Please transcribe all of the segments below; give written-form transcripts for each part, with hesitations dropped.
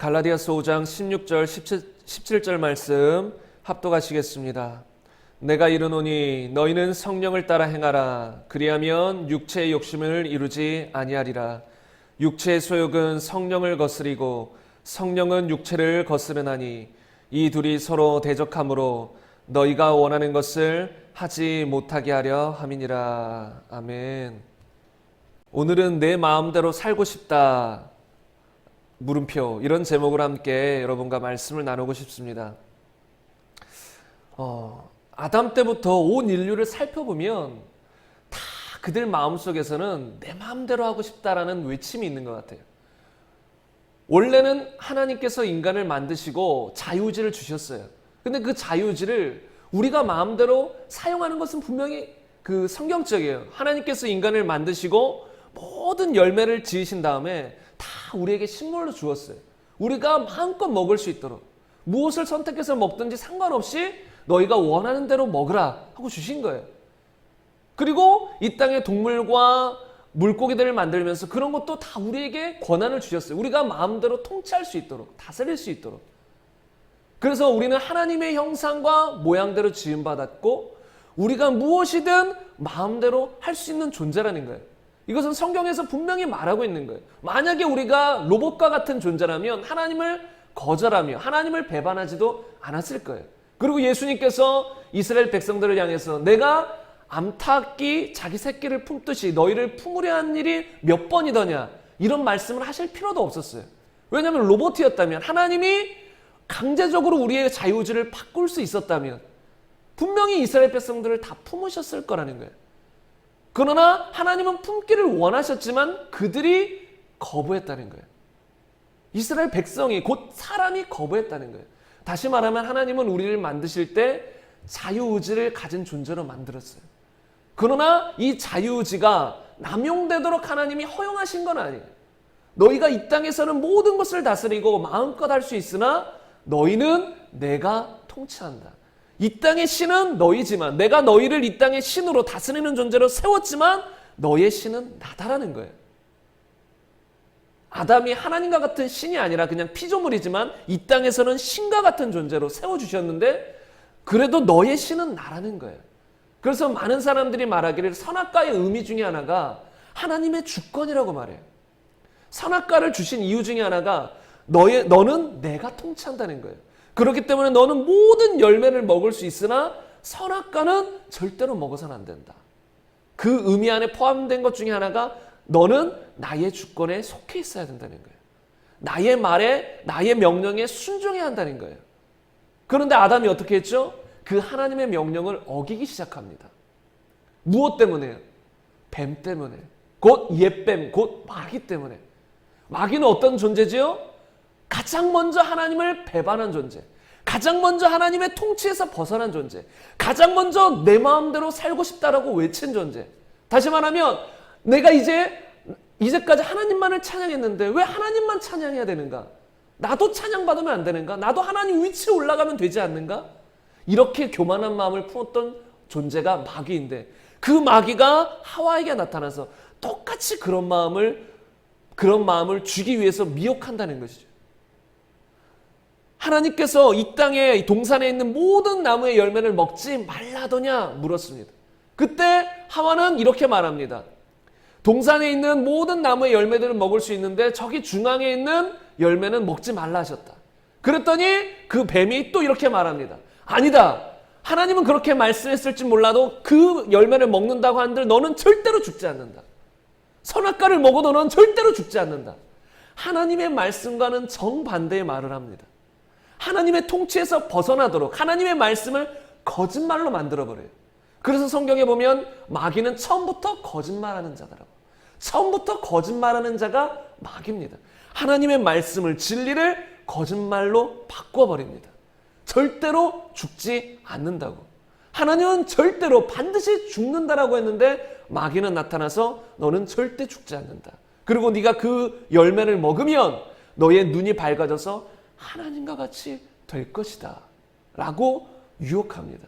갈라디아서 5장 16절 17절 말씀 합독하시겠습니다. 내가 이르노니 너희는 성령을 따라 행하라. 그리하면 육체의 욕심을 이루지 아니하리라. 육체의 소욕은 성령을 거스리고 성령은 육체를 거스르나니 이 둘이 서로 대적하므로 너희가 원하는 것을 하지 못하게 하려 함이니라. 아멘. 오늘은 내 마음대로 살고 싶다. 물음표, 이런 제목으로 함께 여러분과 말씀을 나누고 싶습니다. 아담 때부터 온 인류를 살펴보면 다 그들 마음속에서는 내 마음대로 하고 싶다라는 외침이 있는 것 같아요. 원래는 하나님께서 인간을 만드시고 자유의지를 주셨어요. 근데 그 자유의지를 우리가 마음대로 사용하는 것은 분명히 성경적이에요. 하나님께서 인간을 만드시고 모든 열매를 지으신 다음에 다 우리에게 식물로 주었어요. 우리가 마음껏 먹을 수 있도록 무엇을 선택해서 먹든지 상관없이 너희가 원하는 대로 먹으라 하고 주신 거예요. 그리고 이 땅의 동물과 물고기들을 만들면서 그런 것도 다 우리에게 권한을 주셨어요. 우리가 마음대로 통치할 수 있도록, 다스릴 수 있도록. 그래서 우리는 하나님의 형상과 모양대로 지음받았고 우리가 무엇이든 마음대로 할 수 있는 존재라는 거예요. 이것은 성경에서 분명히 말하고 있는 거예요. 만약에 우리가 로봇과 같은 존재라면 하나님을 거절하며 하나님을 배반하지도 않았을 거예요. 그리고 예수님께서 이스라엘 백성들을 향해서 내가 암탉이 자기 새끼를 품듯이 너희를 품으려 한 일이 몇 번이더냐, 이런 말씀을 하실 필요도 없었어요. 왜냐하면 로봇이었다면, 하나님이 강제적으로 우리의 자유의지를 바꿀 수 있었다면 분명히 이스라엘 백성들을 다 품으셨을 거라는 거예요. 그러나 하나님은 품기를 원하셨지만 그들이 거부했다는 거예요. 이스라엘 백성이, 곧 사람이 거부했다는 거예요. 다시 말하면 하나님은 우리를 만드실 때 자유의지를 가진 존재로 만들었어요. 그러나 이 자유의지가 남용되도록 하나님이 허용하신 건 아니에요. 너희가 이 땅에서는 모든 것을 다스리고 마음껏 할 수 있으나 너희는 내가 통치한다. 이 땅의 신은 너희지만 내가 너희를 이 땅의 신으로 다스리는 존재로 세웠지만 너희의 신은 나다라는 거예요. 아담이 하나님과 같은 신이 아니라 그냥 피조물이지만 이 땅에서는 신과 같은 존재로 세워주셨는데 그래도 너의 신은 나라는 거예요. 그래서 많은 사람들이 말하기를 선악과의 의미 중에 하나가 하나님의 주권이라고 말해요. 선악과를 주신 이유 중에 하나가 너는 내가 통치한다는 거예요. 그렇기 때문에 너는 모든 열매를 먹을 수 있으나 선악과는 절대로 먹어서는 안 된다. 그 의미 안에 포함된 것 중에 하나가 너는 나의 주권에 속해 있어야 된다는 거예요. 나의 말에, 나의 명령에 순종해야 한다는 거예요. 그런데 아담이 어떻게 했죠? 그 하나님의 명령을 어기기 시작합니다. 무엇 때문에요? 뱀 때문에. 곧 옛뱀, 곧 마귀 때문에. 마귀는 어떤 존재지요? 가장 먼저 하나님을 배반한 존재, 가장 먼저 하나님의 통치에서 벗어난 존재, 가장 먼저 내 마음대로 살고 싶다라고 외친 존재. 다시 말하면 내가 이제까지 하나님만을 찬양했는데 왜 하나님만 찬양해야 되는가? 나도 찬양받으면 안 되는가? 나도 하나님 위치에 올라가면 되지 않는가? 이렇게 교만한 마음을 품었던 존재가 마귀인데 그 마귀가 하와에게 나타나서 똑같이 그런 마음을 주기 위해서 미혹한다는 것이죠. 하나님께서 이 땅에 동산에 있는 모든 나무의 열매를 먹지 말라더냐 물었습니다. 그때 하와는 이렇게 말합니다. 동산에 있는 모든 나무의 열매들을 먹을 수 있는데 저기 중앙에 있는 열매는 먹지 말라 하셨다. 그랬더니 그 뱀이 또 이렇게 말합니다. 아니다. 하나님은 그렇게 말씀했을지 몰라도 그 열매를 먹는다고 한들 너는 절대로 죽지 않는다. 선악과를 먹어도 너는 절대로 죽지 않는다. 하나님의 말씀과는 정반대의 말을 합니다. 하나님의 통치에서 벗어나도록 하나님의 말씀을 거짓말로 만들어버려요. 그래서 성경에 보면 마귀는 처음부터 거짓말하는 자더라고. 처음부터 거짓말하는 자가 마귀입니다. 하나님의 말씀을, 진리를 거짓말로 바꿔버립니다. 절대로 죽지 않는다고. 하나님은 절대로 반드시 죽는다라고 했는데 마귀는 나타나서 너는 절대 죽지 않는다. 그리고 네가 그 열매를 먹으면 너의 눈이 밝아져서 하나님과 같이 될 것이다 라고 유혹합니다.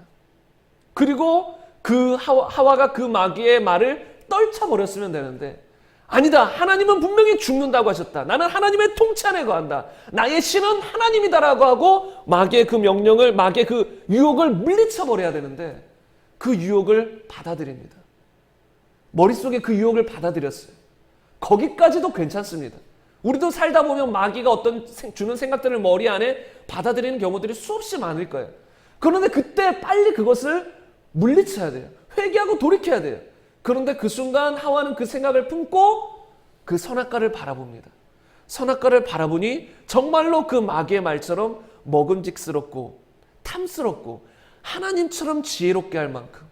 그리고 그 하와가 그 마귀의 말을 떨쳐버렸으면 되는데 아니다. 하나님은 분명히 죽는다고 하셨다. 나는 하나님의 통치 안에 거한다. 나의 신은 하나님이다라고 하고 마귀의 그 명령을, 마귀의 그 유혹을 물리쳐버려야 되는데 그 유혹을 받아들입니다. 머릿속에 그 유혹을 받아들였어요. 거기까지도 괜찮습니다. 우리도 살다 보면 마귀가 어떤 주는 생각들을 머리 안에 받아들이는 경우들이 수없이 많을 거예요. 그런데 그때 빨리 그것을 물리쳐야 돼요. 회개하고 돌이켜야 돼요. 그런데 그 순간 하와는 그 생각을 품고 그 선악과를 바라봅니다. 선악과를 바라보니 정말로 그 마귀의 말처럼 먹음직스럽고 탐스럽고 하나님처럼 지혜롭게 할 만큼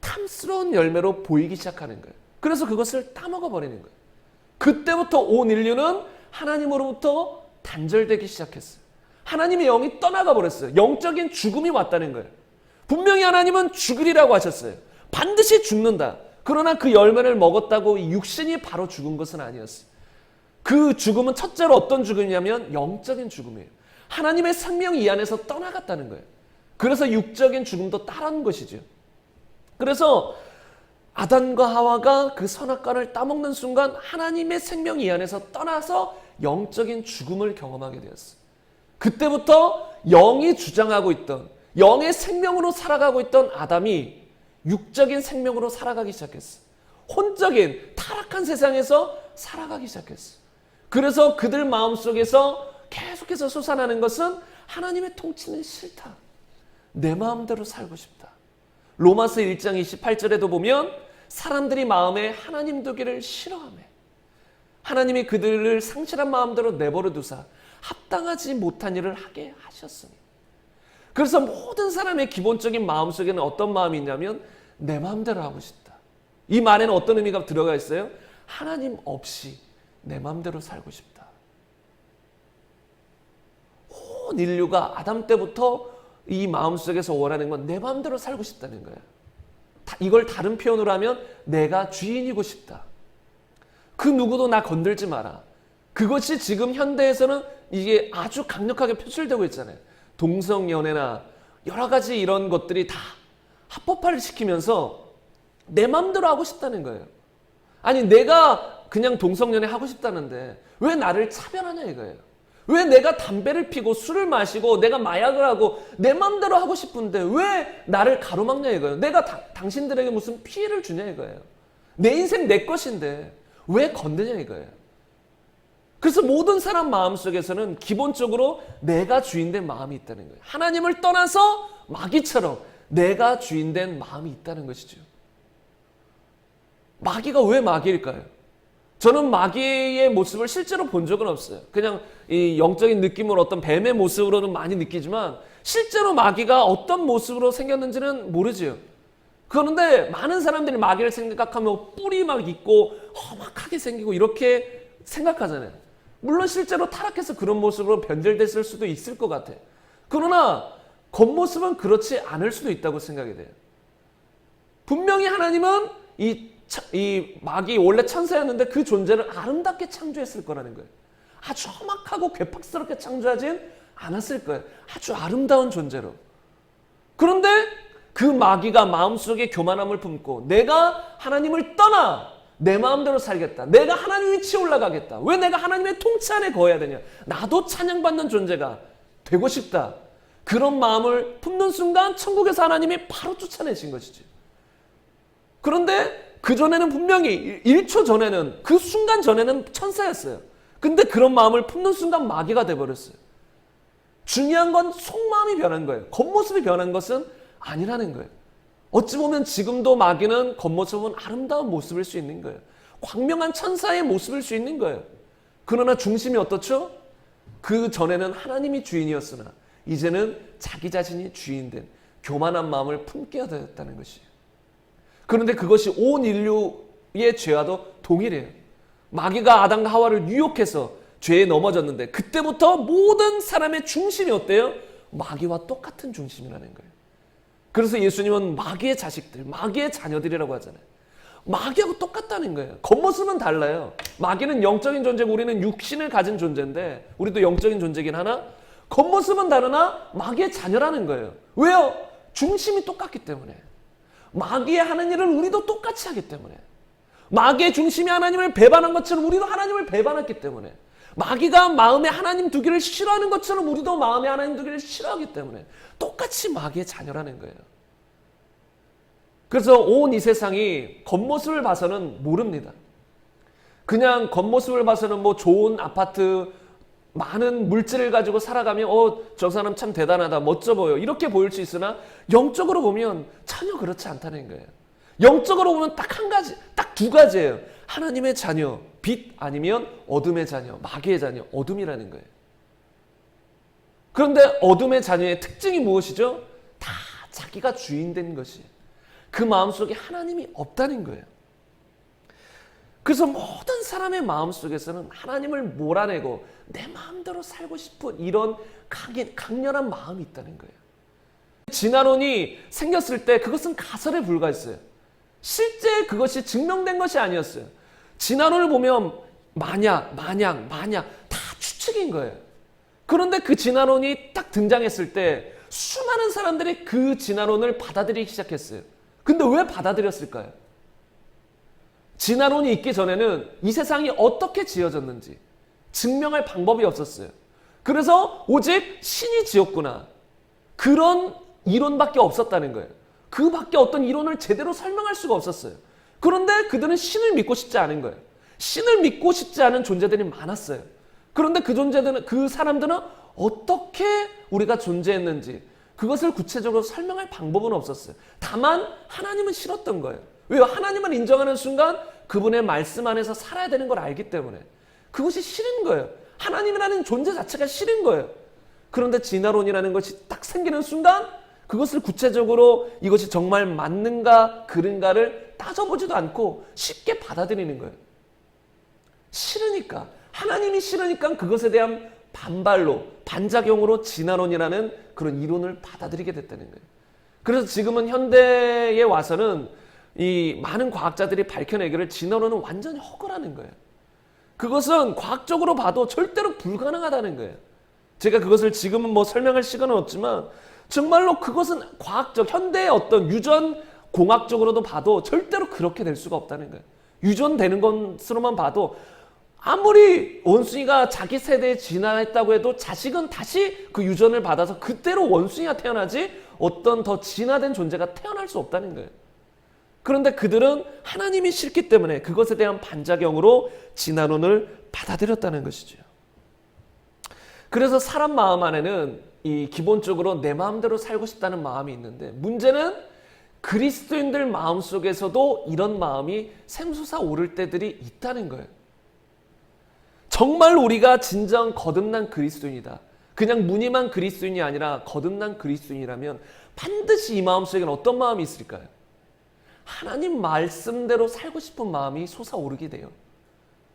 탐스러운 열매로 보이기 시작하는 거예요. 그래서 그것을 따먹어 버리는 거예요. 그때부터 온 인류는 하나님으로부터 단절되기 시작했어요. 하나님의 영이 떠나가 버렸어요. 영적인 죽음이 왔다는 거예요. 분명히 하나님은 죽으리라고 하셨어요. 반드시 죽는다. 그러나 그 열매를 먹었다고 육신이 바로 죽은 것은 아니었어요. 그 죽음은 첫째로 어떤 죽음이냐면 영적인 죽음이에요. 하나님의 생명이 이 안에서 떠나갔다는 거예요. 그래서 육적인 죽음도 따른 것이죠. 그래서 아담과 하와가 그 선악과를 따먹는 순간 하나님의 생명이 이 안에서 떠나서 영적인 죽음을 경험하게 되었어요. 그때부터 영이 주장하고 있던, 영의 생명으로 살아가고 있던 아담이 육적인 생명으로 살아가기 시작했어요. 혼적인 타락한 세상에서 살아가기 시작했어요. 그래서 그들 마음속에서 계속해서 솟아나는 것은 하나님의 통치는 싫다. 내 마음대로 살고 싶다. 로마서 1장 28절에도 보면 사람들이 마음에 하나님 두기를 싫어하며 하나님이 그들을 상실한 마음대로 내버려 두사 합당하지 못한 일을 하게 하셨으니. 그래서 모든 사람의 기본적인 마음속에는 어떤 마음이 있냐면 내 마음대로 하고 싶다. 이 말에는 어떤 의미가 들어가 있어요? 하나님 없이 내 마음대로 살고 싶다. 온 인류가 아담 때부터 이 마음속에서 원하는 건 내 마음대로 살고 싶다는 거예요. 이걸 다른 표현으로 하면 내가 주인이고 싶다. 그 누구도 나 건들지 마라. 그것이 지금 현대에서는 이게 아주 강력하게 표출되고 있잖아요. 동성연애나 여러 가지 이런 것들이 다 합법화를 시키면서 내 마음대로 하고 싶다는 거예요. 아니 내가 그냥 동성연애 하고 싶다는데 왜 나를 차별하냐 이거예요. 왜 내가 담배를 피고 술을 마시고 내가 마약을 하고 내 마음대로 하고 싶은데 왜 나를 가로막냐 이거예요. 내가 당신들에게 무슨 피해를 주냐 이거예요. 내 인생 내 것인데 왜 건드냐 이거예요. 그래서 모든 사람 마음속에서는 기본적으로 내가 주인된 마음이 있다는 거예요. 하나님을 떠나서 마귀처럼 내가 주인된 마음이 있다는 것이죠. 마귀가 왜 마귀일까요? 저는 마귀의 모습을 실제로 본 적은 없어요. 그냥 이 영적인 느낌으로 어떤 뱀의 모습으로는 많이 느끼지만 실제로 마귀가 어떤 모습으로 생겼는지는 모르지요. 그런데 많은 사람들이 마귀를 생각하면 뿔이 막 있고 험악하게 생기고 이렇게 생각하잖아요. 물론 실제로 타락해서 그런 모습으로 변절됐을 수도 있을 것 같아요. 그러나 겉모습은 그렇지 않을 수도 있다고 생각이 돼요. 분명히 하나님은 이 마귀 원래 천사였는데 그 존재를 아름답게 창조했을 거라는 거예요. 아주 험악하고 괴팍스럽게 창조하진 않았을 거예요. 아주 아름다운 존재로. 그런데 그 마귀가 마음속에 교만함을 품고 내가 하나님을 떠나 내 마음대로 살겠다. 내가 하나님 위치에 올라가겠다. 왜 내가 하나님의 통치 안에 거해야 되냐. 나도 찬양받는 존재가 되고 싶다. 그런 마음을 품는 순간 천국에서 하나님이 바로 쫓아내신 것이지. 그런데 그전에는 분명히 1초 전에는 그 순간 전에는 천사였어요. 근데 그런 마음을 품는 순간 마귀가 돼버렸어요. 중요한 건 속마음이 변한 거예요. 겉모습이 변한 것은 아니라는 거예요. 어찌 보면 지금도 마귀는 겉모습은 아름다운 모습일 수 있는 거예요. 광명한 천사의 모습일 수 있는 거예요. 그러나 중심이 어떻죠? 그 전에는 하나님이 주인이었으나 이제는 자기 자신이 주인된 교만한 마음을 품게 되었다는 것이에요. 그런데 그것이 온 인류의 죄와도 동일해요. 마귀가 아담과 하와를 유혹해서 죄에 넘어졌는데 그때부터 모든 사람의 중심이 어때요? 마귀와 똑같은 중심이라는 거예요. 그래서 예수님은 마귀의 자식들, 마귀의 자녀들이라고 하잖아요. 마귀하고 똑같다는 거예요. 겉모습은 달라요. 마귀는 영적인 존재고 우리는 육신을 가진 존재인데 우리도 영적인 존재긴 하나 겉모습은 다르나 마귀의 자녀라는 거예요. 왜요? 중심이 똑같기 때문에. 마귀의 하는 일을 우리도 똑같이 하기 때문에. 마귀의 중심이 하나님을 배반한 것처럼 우리도 하나님을 배반했기 때문에, 마귀가 마음에 하나님 두기를 싫어하는 것처럼 우리도 마음에 하나님 두기를 싫어하기 때문에 똑같이 마귀의 자녀라는 거예요. 그래서 온 이 세상이 겉모습을 봐서는 모릅니다. 그냥 겉모습을 봐서는 뭐 좋은 아파트, 많은 물질을 가지고 살아가면 저 사람 참 대단하다, 멋져 보여, 이렇게 보일 수 있으나 영적으로 보면 전혀 그렇지 않다는 거예요. 영적으로 보면 딱 한 가지, 딱 두 가지예요. 하나님의 자녀, 빛, 아니면 어둠의 자녀, 마귀의 자녀, 어둠이라는 거예요. 그런데 어둠의 자녀의 특징이 무엇이죠? 다 자기가 주인 된 것이, 그 마음속에 하나님이 없다는 거예요. 그래서 모든 사람의 마음속에서는 하나님을 몰아내고 내 마음대로 살고 싶은 이런 강렬한 마음이 있다는 거예요. 진화론이 생겼을 때 그것은 가설에 불과했어요. 실제 그것이 증명된 것이 아니었어요. 진화론을 보면 마냥 다 추측인 거예요. 그런데 그 진화론이 딱 등장했을 때 수많은 사람들이 그 진화론을 받아들이기 시작했어요. 근데 왜 받아들였을까요? 진화론이 있기 전에는 이 세상이 어떻게 지어졌는지 증명할 방법이 없었어요. 그래서 오직 신이 지었구나, 그런 이론밖에 없었다는 거예요. 그 밖에 어떤 이론을 제대로 설명할 수가 없었어요. 그런데 그들은 신을 믿고 싶지 않은 거예요. 신을 믿고 싶지 않은 존재들이 많았어요. 그런데 그 사람들은 어떻게 우리가 존재했는지 그것을 구체적으로 설명할 방법은 없었어요. 다만 하나님은 싫었던 거예요. 왜요? 하나님을 인정하는 순간 그분의 말씀 안에서 살아야 되는 걸 알기 때문에 그것이 싫은 거예요. 하나님이라는 존재 자체가 싫은 거예요. 그런데 진화론이라는 것이 딱 생기는 순간 그것을 구체적으로 이것이 정말 맞는가 그른가를 따져보지도 않고 쉽게 받아들이는 거예요. 싫으니까, 하나님이 싫으니까 그것에 대한 반발로, 반작용으로 진화론이라는 그런 이론을 받아들이게 됐다는 거예요. 그래서 지금은 현대에 와서는 이 많은 과학자들이 밝혀내기를 진화론은 완전히 허구라는 거예요. 그것은 과학적으로 봐도 절대로 불가능하다는 거예요. 제가 그것을 지금은 뭐 설명할 시간은 없지만 정말로 그것은 과학적, 현대의 어떤 유전 공학적으로도 봐도 절대로 그렇게 될 수가 없다는 거예요. 유전되는 것으로만 봐도 아무리 원숭이가 자기 세대에 진화했다고 해도 자식은 다시 그 유전을 받아서 그대로 원숭이가 태어나지 어떤 더 진화된 존재가 태어날 수 없다는 거예요. 그런데 그들은 하나님이 싫기 때문에 그것에 대한 반작용으로 진화론을 받아들였다는 것이죠. 그래서 사람 마음 안에는 이 기본적으로 내 마음대로 살고 싶다는 마음이 있는데, 문제는 그리스도인들 마음속에서도 이런 마음이 샘솟아 오를 때들이 있다는 거예요. 정말 우리가 진정 거듭난 그리스도인이다, 그냥 무늬만 그리스도인이 아니라 거듭난 그리스도인이라면 반드시 이 마음속에는 어떤 마음이 있을까요? 하나님 말씀대로 살고 싶은 마음이 솟아오르게 돼요.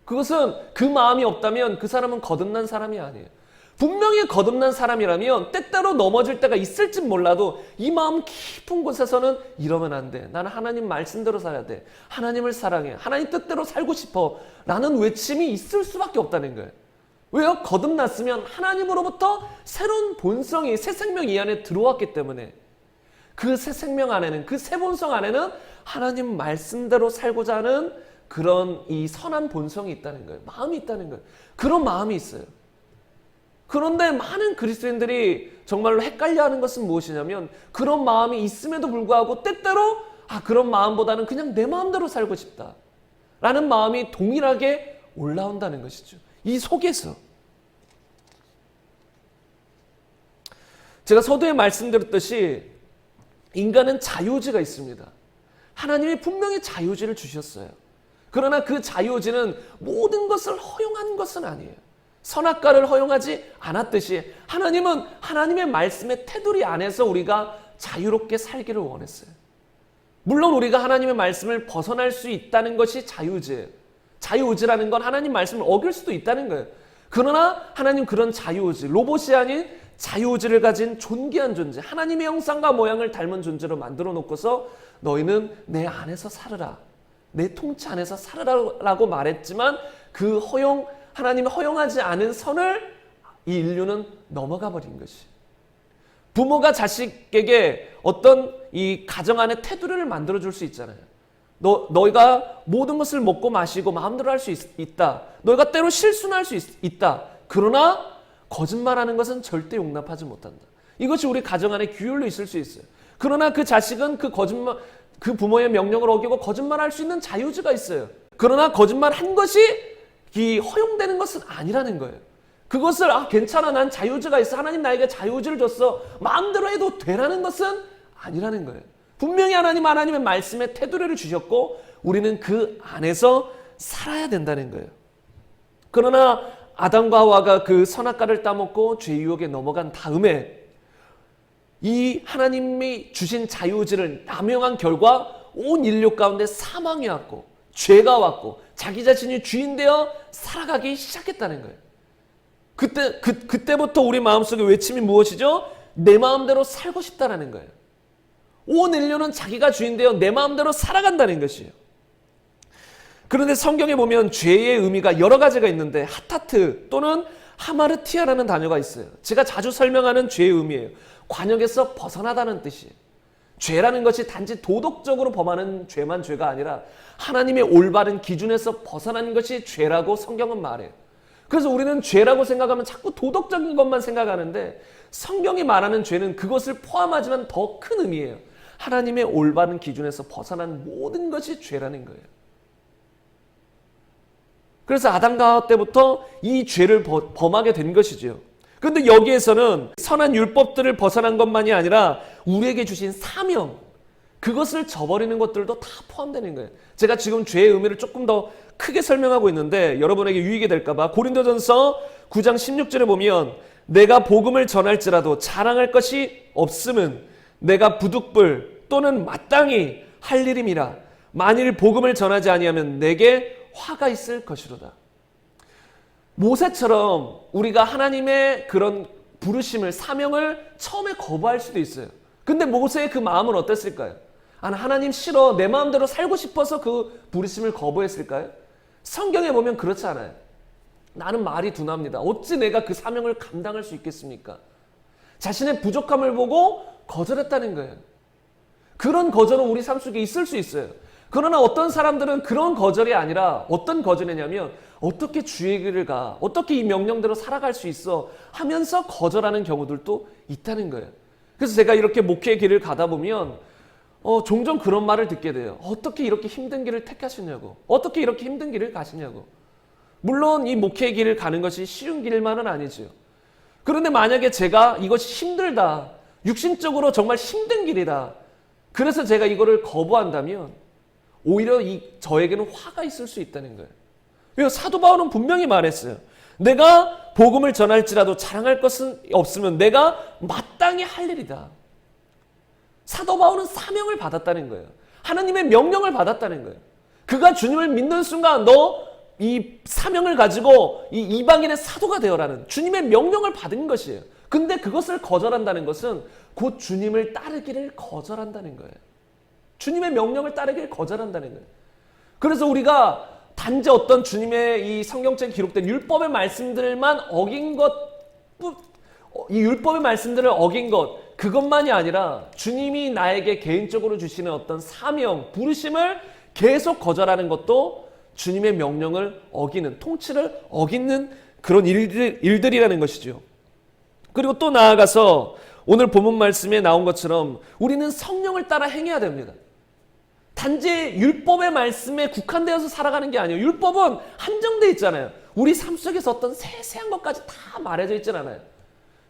그것은 그 마음이 없다면 그 사람은 거듭난 사람이 아니에요. 분명히 거듭난 사람이라면 때때로 넘어질 때가 있을지 몰라도 이 마음 깊은 곳에서는 이러면 안 돼, 나는 하나님 말씀대로 살아야 돼, 하나님을 사랑해, 하나님 뜻대로 살고 싶어 라는 외침이 있을 수밖에 없다는 거예요. 왜요? 거듭났으면 하나님으로부터 새로운 본성이, 새 생명이 이 안에 들어왔기 때문에 그 새 생명 안에는, 그 새 본성 안에는 하나님 말씀대로 살고자 하는 그런 이 선한 본성이 있다는 거예요. 마음이 있다는 거예요. 그런 마음이 있어요. 그런데 많은 그리스도인들이 정말로 헷갈려하는 것은 무엇이냐면, 그런 마음이 있음에도 불구하고 때때로 그런 마음보다는 그냥 내 마음대로 살고 싶다 라는 마음이 동일하게 올라온다는 것이죠. 이 속에서 제가 서두에 말씀드렸듯이 인간은 자유의지가 있습니다. 하나님이 분명히 자유의지를 주셨어요. 그러나 그 자유의지는 모든 것을 허용한 것은 아니에요. 선악과를 허용하지 않았듯이 하나님은 하나님의 말씀의 테두리 안에서 우리가 자유롭게 살기를 원했어요. 물론 우리가 하나님의 말씀을 벗어날 수 있다는 것이 자유의지예요. 자유의지라는 건 하나님 말씀을 어길 수도 있다는 거예요. 그러나 하나님 그런 자유의지, 로봇이 아닌 자유의지를 가진 존귀한 존재, 하나님의 형상과 모양을 닮은 존재로 만들어 놓고서 너희는 내 안에서 살으라, 내 통치 안에서 살으라고 말했지만 그 하나님이 허용하지 않은 선을 이 인류는 넘어가 버린 것이. 부모가 자식에게 어떤 이 가정 안에 테두리를 만들어 줄 수 있잖아요. 너희가 모든 것을 먹고 마시고 마음대로 할 수 있다. 너희가 때로 실수는 할 수 있다. 그러나 거짓말하는 것은 절대 용납하지 못한다. 이것이 우리 가정 안에 규율로 있을 수 있어요. 그러나 그 자식은 그 부모의 명령을 어기고 거짓말할 수 있는 자유지가 있어요. 그러나 거짓말한 것이 허용되는 것은 아니라는 거예요. 그것을 괜찮아, 난 자유지가 있어, 하나님 나에게 자유지를 줬어, 마음대로 해도 되라는 것은 아니라는 거예요. 분명히 하나님의 말씀에 테두리를 주셨고 우리는 그 안에서 살아야 된다는 거예요. 그러나 아담과 하와가 그 선악과를 따먹고 죄 유혹에 넘어간 다음에 이 하나님이 주신 자유지를 남용한 결과 온 인류 가운데 사망이 왔고 죄가 왔고 자기 자신이 주인 되어 살아가기 시작했다는 거예요. 그때부터 우리 마음속에 외침이 무엇이죠? 내 마음대로 살고 싶다라는 거예요. 온 인류는 자기가 주인 되어 내 마음대로 살아간다는 것이에요. 그런데 성경에 보면 죄의 의미가 여러 가지가 있는데 하타트 또는 하마르티아라는 단어가 있어요. 제가 자주 설명하는 죄의 의미예요. 관역에서 벗어나다는 뜻이에요. 죄라는 것이 단지 도덕적으로 범하는 죄만 죄가 아니라 하나님의 올바른 기준에서 벗어나는 것이 죄라고 성경은 말해요. 그래서 우리는 죄라고 생각하면 자꾸 도덕적인 것만 생각하는데 성경이 말하는 죄는 그것을 포함하지만 더 큰 의미예요. 하나님의 올바른 기준에서 벗어난 모든 것이 죄라는 거예요. 그래서 아담과 하와 때부터 이 죄를 범하게 된 것이죠. 그런데 여기에서는 선한 율법들을 벗어난 것만이 아니라 우리에게 주신 사명, 그것을 저버리는 것들도 다 포함되는 거예요. 제가 지금 죄의 의미를 조금 더 크게 설명하고 있는데 여러분에게 유익이 될까 봐 고린도전서 9장 16절에 보면 내가 복음을 전할지라도 자랑할 것이 없음은 내가 부득불 또는 마땅히 할 일임이라. 만일 복음을 전하지 아니하면 내게 화가 있을 것이로다. 모세처럼 우리가 하나님의 그런 부르심을, 사명을 처음에 거부할 수도 있어요. 근데 모세의 그 마음은 어땠을까요? 하나님 싫어, 내 마음대로 살고 싶어서 그 부르심을 거부했을까요? 성경에 보면 그렇지 않아요. 나는 말이 둔합니다. 어찌 내가 그 사명을 감당할 수 있겠습니까? 자신의 부족함을 보고 거절했다는 거예요. 그런 거절은 우리 삶 속에 있을 수 있어요. 그러나 어떤 사람들은 그런 거절이 아니라 어떤 거절이냐면 어떻게 주의 길을 가, 어떻게 이 명령대로 살아갈 수 있어 하면서 거절하는 경우들도 있다는 거예요. 그래서 제가 이렇게 목회의 길을 가다 보면 종종 그런 말을 듣게 돼요. 어떻게 이렇게 힘든 길을 택하시냐고, 어떻게 이렇게 힘든 길을 가시냐고. 물론 이 목회의 길을 가는 것이 쉬운 길만은 아니죠. 그런데 만약에 제가 이것이 힘들다, 육신적으로 정말 힘든 길이다, 그래서 제가 이거를 거부한다면 오히려 저에게는 화가 있을 수 있다는 거예요. 왜요? 사도 바울은 분명히 말했어요. 내가 복음을 전할지라도 자랑할 것은 없으면 내가 마땅히 할 일이다. 사도 바울은 사명을 받았다는 거예요. 하나님의 명령을 받았다는 거예요. 그가 주님을 믿는 순간 너 이 사명을 가지고 이 이방인의 사도가 되어라는 주님의 명령을 받은 것이에요. 근데 그것을 거절한다는 것은 곧 주님을 따르기를 거절한다는 거예요. 주님의 명령을 따르기를 거절한다는 거예요. 그래서 우리가 단지 어떤 주님의 이 성경책에 기록된 율법의 말씀들만 어긴 것, 이 율법의 말씀들을 어긴 것, 그것만이 아니라 주님이 나에게 개인적으로 주시는 어떤 사명, 부르심을 계속 거절하는 것도 주님의 명령을 어기는, 통치를 어기는 그런 일들이라는 것이죠. 그리고 또 나아가서 오늘 본문 말씀에 나온 것처럼 우리는 성령을 따라 행해야 됩니다. 단지 율법의 말씀에 국한되어서 살아가는 게 아니에요. 율법은 한정되어 있잖아요. 우리 삶 속에서 어떤 세세한 것까지 다 말해져 있진 않아요.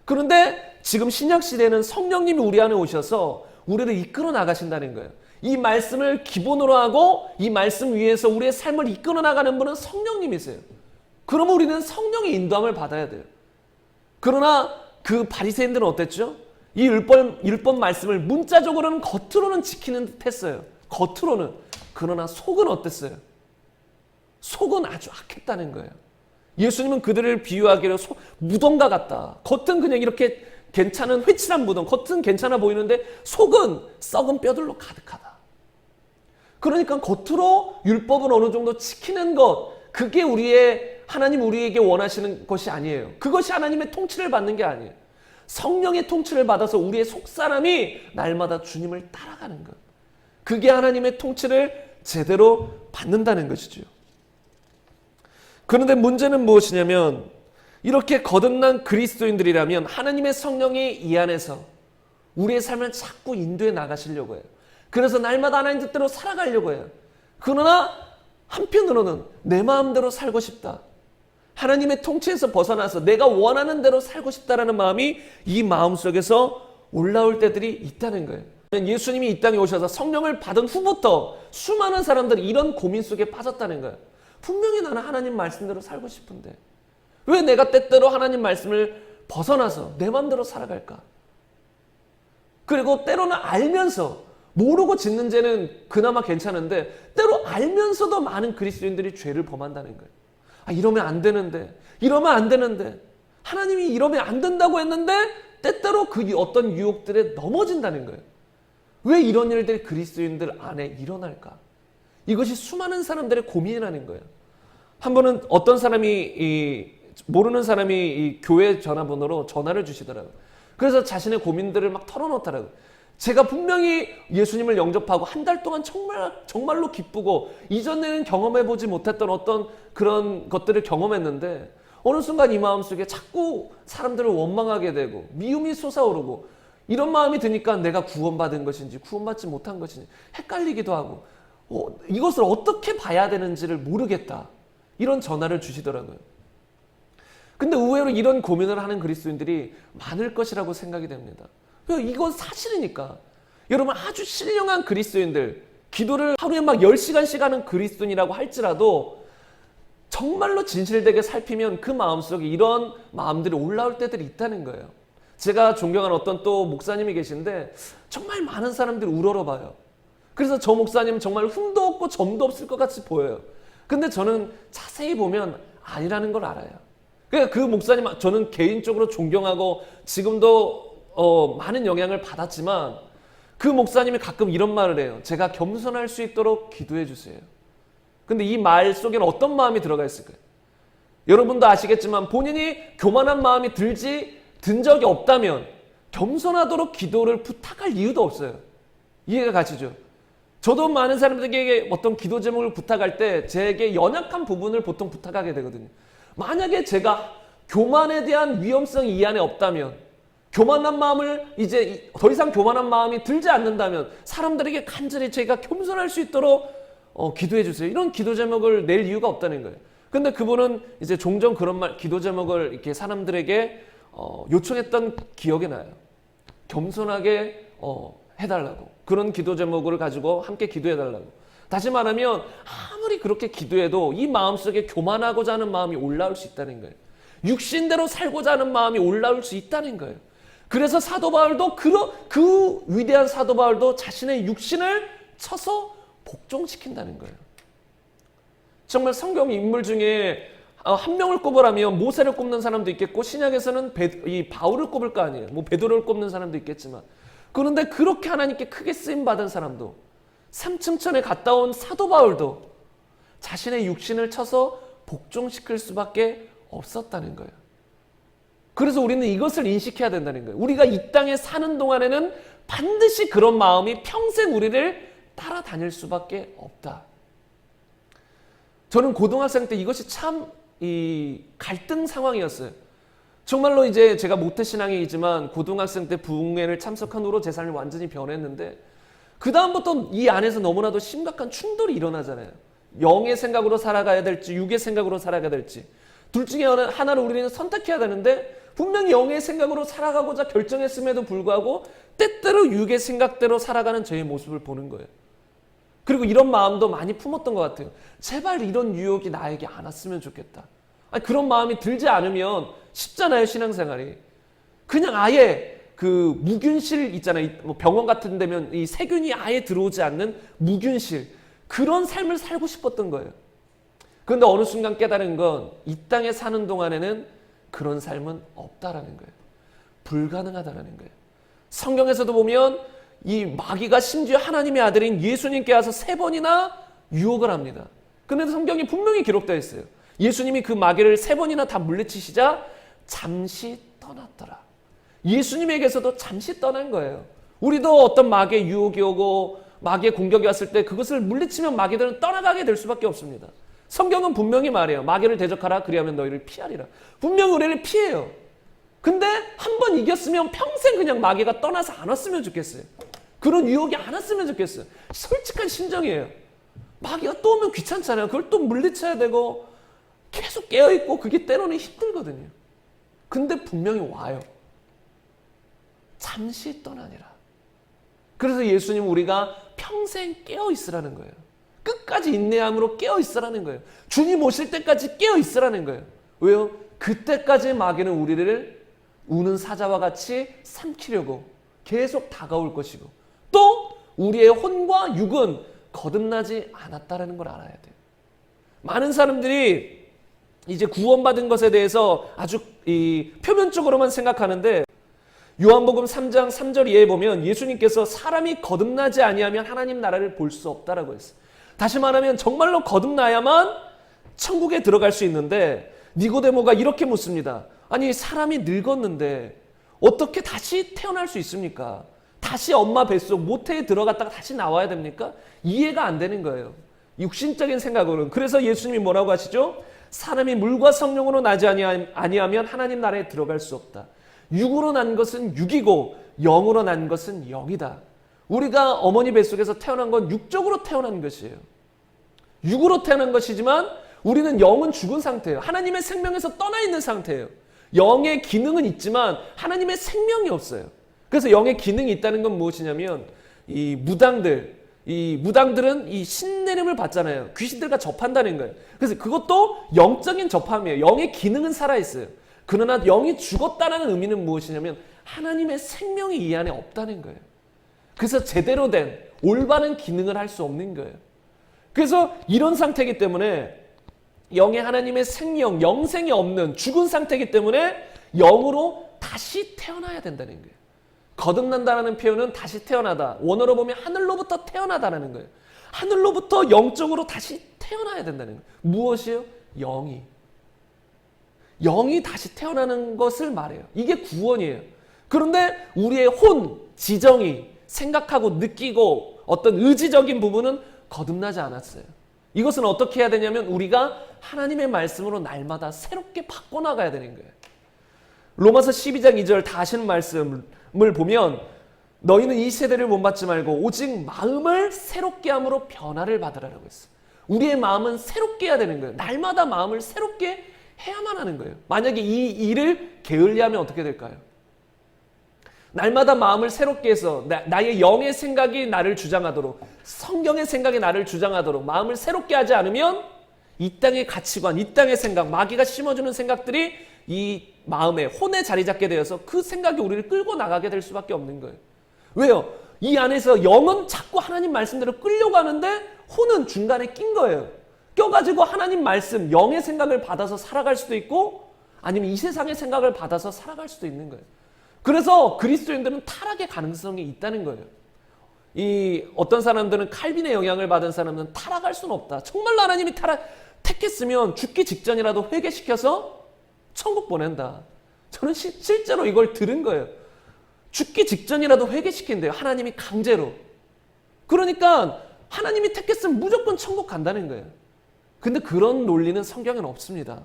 그런데 지금 신약시대에는 성령님이 우리 안에 오셔서 우리를 이끌어 나가신다는 거예요. 이 말씀을 기본으로 하고 이 말씀 위에서 우리의 삶을 이끌어 나가는 분은 성령님이세요. 그러면 우리는 성령의 인도함을 받아야 돼요. 그러나 그 바리새인들은 어땠죠? 이 율법 말씀을 문자적으로는 겉으로는 지키는 듯 했어요. 겉으로는. 그러나 속은 어땠어요? 속은 아주 악했다는 거예요. 예수님은 그들을 비유하기로 무덤과 같다. 겉은 그냥 이렇게 괜찮은 회칠한 무덤, 겉은 괜찮아 보이는데 속은 썩은 뼈들로 가득하다. 그러니까 겉으로 율법을 어느 정도 지키는 것, 그게 하나님 우리에게 원하시는 것이 아니에요. 그것이 하나님의 통치를 받는 게 아니에요. 성령의 통치를 받아서 우리의 속사람이 날마다 주님을 따라가는 것. 그게 하나님의 통치를 제대로 받는다는 것이죠. 그런데 문제는 무엇이냐면 이렇게 거듭난 그리스도인들이라면 하나님의 성령이 이 안에서 우리의 삶을 자꾸 인도해 나가시려고 해요. 그래서 날마다 하나님 뜻대로 살아가려고 해요. 그러나 한편으로는 내 마음대로 살고 싶다. 하나님의 통치에서 벗어나서 내가 원하는 대로 살고 싶다라는 마음이 이 마음속에서 올라올 때들이 있다는 거예요. 예수님이 이 땅에 오셔서 성령을 받은 후부터 수많은 사람들이 이런 고민 속에 빠졌다는 거예요. 분명히 나는 하나님 말씀대로 살고 싶은데 왜 내가 때때로 하나님 말씀을 벗어나서 내 마음대로 살아갈까? 그리고 때로는 알면서 모르고 짓는 죄는 그나마 괜찮은데 때로 알면서도 많은 그리스도인들이 죄를 범한다는 거예요. 이러면 안 되는데, 이러면 안 되는데, 하나님이 이러면 안 된다고 했는데 때때로 그 어떤 유혹들에 넘어진다는 거예요. 왜 이런 일들이 그리스도인들 안에 일어날까? 이것이 수많은 사람들의 고민이라는 거예요. 한 번은 어떤 사람이 모르는 사람이 이 교회 전화번호로 전화를 주시더라고요. 그래서 자신의 고민들을 막 털어놓더라고요. 제가 분명히 예수님을 영접하고 한 달 동안 정말로 기쁘고 이전에는 경험해보지 못했던 어떤 그런 것들을 경험했는데 어느 순간 이 마음속에 자꾸 사람들을 원망하게 되고 미움이 솟아오르고 이런 마음이 드니까 내가 구원받은 것인지 구원받지 못한 것인지 헷갈리기도 하고 이것을 어떻게 봐야 되는지를 모르겠다. 이런 전화를 주시더라고요. 근데 의외로 이런 고민을 하는 그리스도인들이 많을 것이라고 생각이 됩니다. 이건 사실이니까. 여러분 아주 신령한 그리스도인들, 기도를 하루에 막 10시간씩 하는 그리스도인이라고 할지라도 정말로 진실되게 살피면 그 마음속에 이런 마음들이 올라올 때들이 있다는 거예요. 제가 존경하는 어떤 또 목사님이 계신데 정말 많은 사람들이 우러러봐요. 그래서 저 목사님은 정말 흠도 없고 점도 없을 것 같이 보여요. 근데 저는 자세히 보면 아니라는 걸 알아요. 그러니까 그 목사님 저는 개인적으로 존경하고 지금도 많은 영향을 받았지만 그 목사님이 가끔 이런 말을 해요. 제가 겸손할 수 있도록 기도해 주세요. 근데 이 말 속에는 어떤 마음이 들어가 있을까요? 여러분도 아시겠지만 본인이 교만한 마음이 든 적이 없다면 겸손하도록 기도를 부탁할 이유도 없어요. 이해가 가시죠? 저도 많은 사람들에게 어떤 기도 제목을 부탁할 때 제게 연약한 부분을 보통 부탁하게 되거든요. 만약에 제가 교만에 대한 위험성이 이 안에 없다면 교만한 마음을 이제 더 이상 교만한 마음이 들지 않는다면 사람들에게 간절히 제가 겸손할 수 있도록 기도해 주세요. 이런 기도 제목을 낼 이유가 없다는 거예요. 근데 그분은 이제 종종 그런 기도 제목을 이렇게 사람들에게 요청했던 기억이 나요. 겸손하게 해달라고. 그런 기도 제목을 가지고 함께 기도해달라고. 다시 말하면 아무리 그렇게 기도해도 이 마음속에 교만하고자 하는 마음이 올라올 수 있다는 거예요. 육신대로 살고자 하는 마음이 올라올 수 있다는 거예요. 그래서 사도 바울도 그 위대한 사도 바울도 자신의 육신을 쳐서 복종시킨다는 거예요. 정말 성경 인물 중에 한 명을 꼽으라면 모세를 꼽는 사람도 있겠고 신약에서는 이 바울을 꼽을 거 아니에요. 뭐 베드로를 꼽는 사람도 있겠지만 그런데 그렇게 하나님께 크게 쓰임 받은 사람도 삼층천에 갔다 온 사도 바울도 자신의 육신을 쳐서 복종시킬 수밖에 없었다는 거예요. 그래서 우리는 이것을 인식해야 된다는 거예요. 우리가 이 땅에 사는 동안에는 반드시 그런 마음이 평생 우리를 따라다닐 수밖에 없다. 저는 고등학생 때 이것이 참 갈등 상황이었어요. 정말로 이제 제가 모태신앙이지만 고등학생 때 부흥회를 참석한 후로 제 삶이 완전히 변했는데 그 다음부터 이 안에서 너무나도 심각한 충돌이 일어나잖아요. 영의 생각으로 살아가야 될지 육의 생각으로 살아가야 될지 둘 중에 하나를 우리는 선택해야 되는데 분명히 영의 생각으로 살아가고자 결정했음에도 불구하고 때때로 육의 생각대로 살아가는 저의 모습을 보는 거예요. 그리고 이런 마음도 많이 품었던 것 같아요. 제발 이런 유혹이 나에게 안 왔으면 좋겠다. 그런 마음이 들지 않으면 쉽잖아요, 신앙생활이. 그냥 아예 그 무균실 있잖아요. 병원 같은 데면 이 세균이 아예 들어오지 않는 무균실. 그런 삶을 살고 싶었던 거예요. 그런데 어느 순간 깨달은 건 이 땅에 사는 동안에는 그런 삶은 없다라는 거예요. 불가능하다라는 거예요. 성경에서도 보면 이 마귀가 심지어 하나님의 아들인 예수님께 와서 3번이나 유혹을 합니다. 그런데 성경이 분명히 기록되어 있어요. 예수님이 그 마귀를 3번이나 다 물리치시자 잠시 떠났더라. 예수님에게서도 잠시 떠난 거예요. 우리도 어떤 마귀의 유혹이 오고 마귀의 공격이 왔을 때 그것을 물리치면 마귀들은 떠나가게 될 수밖에 없습니다. 성경은 분명히 말해요. 마귀를 대적하라 그리하면 너희를 피하리라. 분명히 우리를 피해요. 근데 한 번 이겼으면 평생 그냥 마귀가 떠나서 안 왔으면 좋겠어요. 그런 유혹이 안 왔으면 좋겠어요. 솔직한 심정이에요. 마귀가 또 오면 귀찮잖아요. 그걸 또 물리쳐야 되고 계속 깨어있고 그게 때로는 힘들거든요. 근데 분명히 와요. 잠시 떠나니라. 그래서 예수님은 우리가 평생 깨어있으라는 거예요. 끝까지 인내함으로 깨어있으라는 거예요. 주님 오실 때까지 깨어있으라는 거예요. 왜요? 그때까지 마귀는 우리를 우는 사자와 같이 삼키려고 계속 다가올 것이고 또 우리의 혼과 육은 거듭나지 않았다는 걸 알아야 돼요. 많은 사람들이 이제 구원받은 것에 대해서 아주 표면적으로만 생각하는데 요한복음 3장 3절 이하에 보면 예수님께서 사람이 거듭나지 아니하면 하나님 나라를 볼 수 없다라고 했어요. 다시 말하면 정말로 거듭나야만 천국에 들어갈 수 있는데 니고데모가 이렇게 묻습니다. 아니 사람이 늙었는데 어떻게 다시 태어날 수 있습니까? 다시 엄마 뱃속 모태에 들어갔다가 다시 나와야 됩니까? 이해가 안 되는 거예요. 육신적인 생각으로는. 그래서 예수님이 뭐라고 하시죠? 사람이 물과 성령으로 나지 아니하면 하나님 나라에 들어갈 수 없다. 육으로 난 것은 육이고 영으로 난 것은 영이다. 우리가 어머니 뱃속에서 태어난 건 육적으로 태어난 것이에요. 육으로 태어난 것이지만 우리는 영은 죽은 상태예요. 하나님의 생명에서 떠나 있는 상태예요. 영의 기능은 있지만 하나님의 생명이 없어요. 그래서 영의 기능이 있다는 건 무엇이냐면 이 무당들은 이 신내림을 받잖아요. 귀신들과 접한다는 거예요. 그래서 그것도 영적인 접함이에요. 영의 기능은 살아있어요. 그러나 영이 죽었다는 의미는 무엇이냐면 하나님의 생명이 이 안에 없다는 거예요. 그래서 제대로 된 올바른 기능을 할 수 없는 거예요. 그래서 이런 상태이기 때문에 영의 하나님의 생명, 영생이 없는 죽은 상태이기 때문에 영으로 다시 태어나야 된다는 거예요. 거듭난다는 표현은 다시 태어나다. 원어로 보면 하늘로부터 태어나다라는 거예요. 하늘로부터 영적으로 다시 태어나야 된다는 거예요. 무엇이요? 영이 다시 태어나는 것을 말해요. 이게 구원이에요. 그런데 우리의 혼, 지정이 생각하고 느끼고 어떤 의지적인 부분은 거듭나지 않았어요. 이것은 어떻게 해야 되냐면 우리가 하나님의 말씀으로 날마다 새롭게 바꿔나가야 되는 거예요. 로마서 12장 2절 다 하시는 말씀을 보면 너희는 이 세대를 본받지 말고 오직 마음을 새롭게 함으로 변화를 받으라고 했어요. 우리의 마음은 새롭게 해야 되는 거예요. 날마다 마음을 새롭게 해야만 하는 거예요. 만약에 이 일을 게을리하면 어떻게 될까요? 날마다 마음을 새롭게 해서 나의 영의 생각이 나를 주장하도록 성경의 생각이 나를 주장하도록 마음을 새롭게 하지 않으면 이 땅의 가치관, 이 땅의 생각, 마귀가 심어주는 생각들이 이 마음에 혼에 자리 잡게 되어서 그 생각이 우리를 끌고 나가게 될 수밖에 없는 거예요. 왜요? 이 안에서 영은 자꾸 하나님 말씀대로 끌려가는데 혼은 중간에 낀 거예요. 껴가지고 하나님 말씀, 영의 생각을 받아서 살아갈 수도 있고 아니면 이 세상의 생각을 받아서 살아갈 수도 있는 거예요. 그래서 그리스도인들은 타락의 가능성이 있다는 거예요. 어떤 사람들은 칼빈의 영향을 받은 사람은 타락할 수는 없다. 정말로 하나님이 택했으면 죽기 직전이라도 회개시켜서 천국 보낸다. 저는 실제로 이걸 들은 거예요. 죽기 직전이라도 회개시킨대요. 하나님이 강제로. 그러니까 하나님이 택했으면 무조건 천국 간다는 거예요. 근데 그런 논리는 성경에는 없습니다.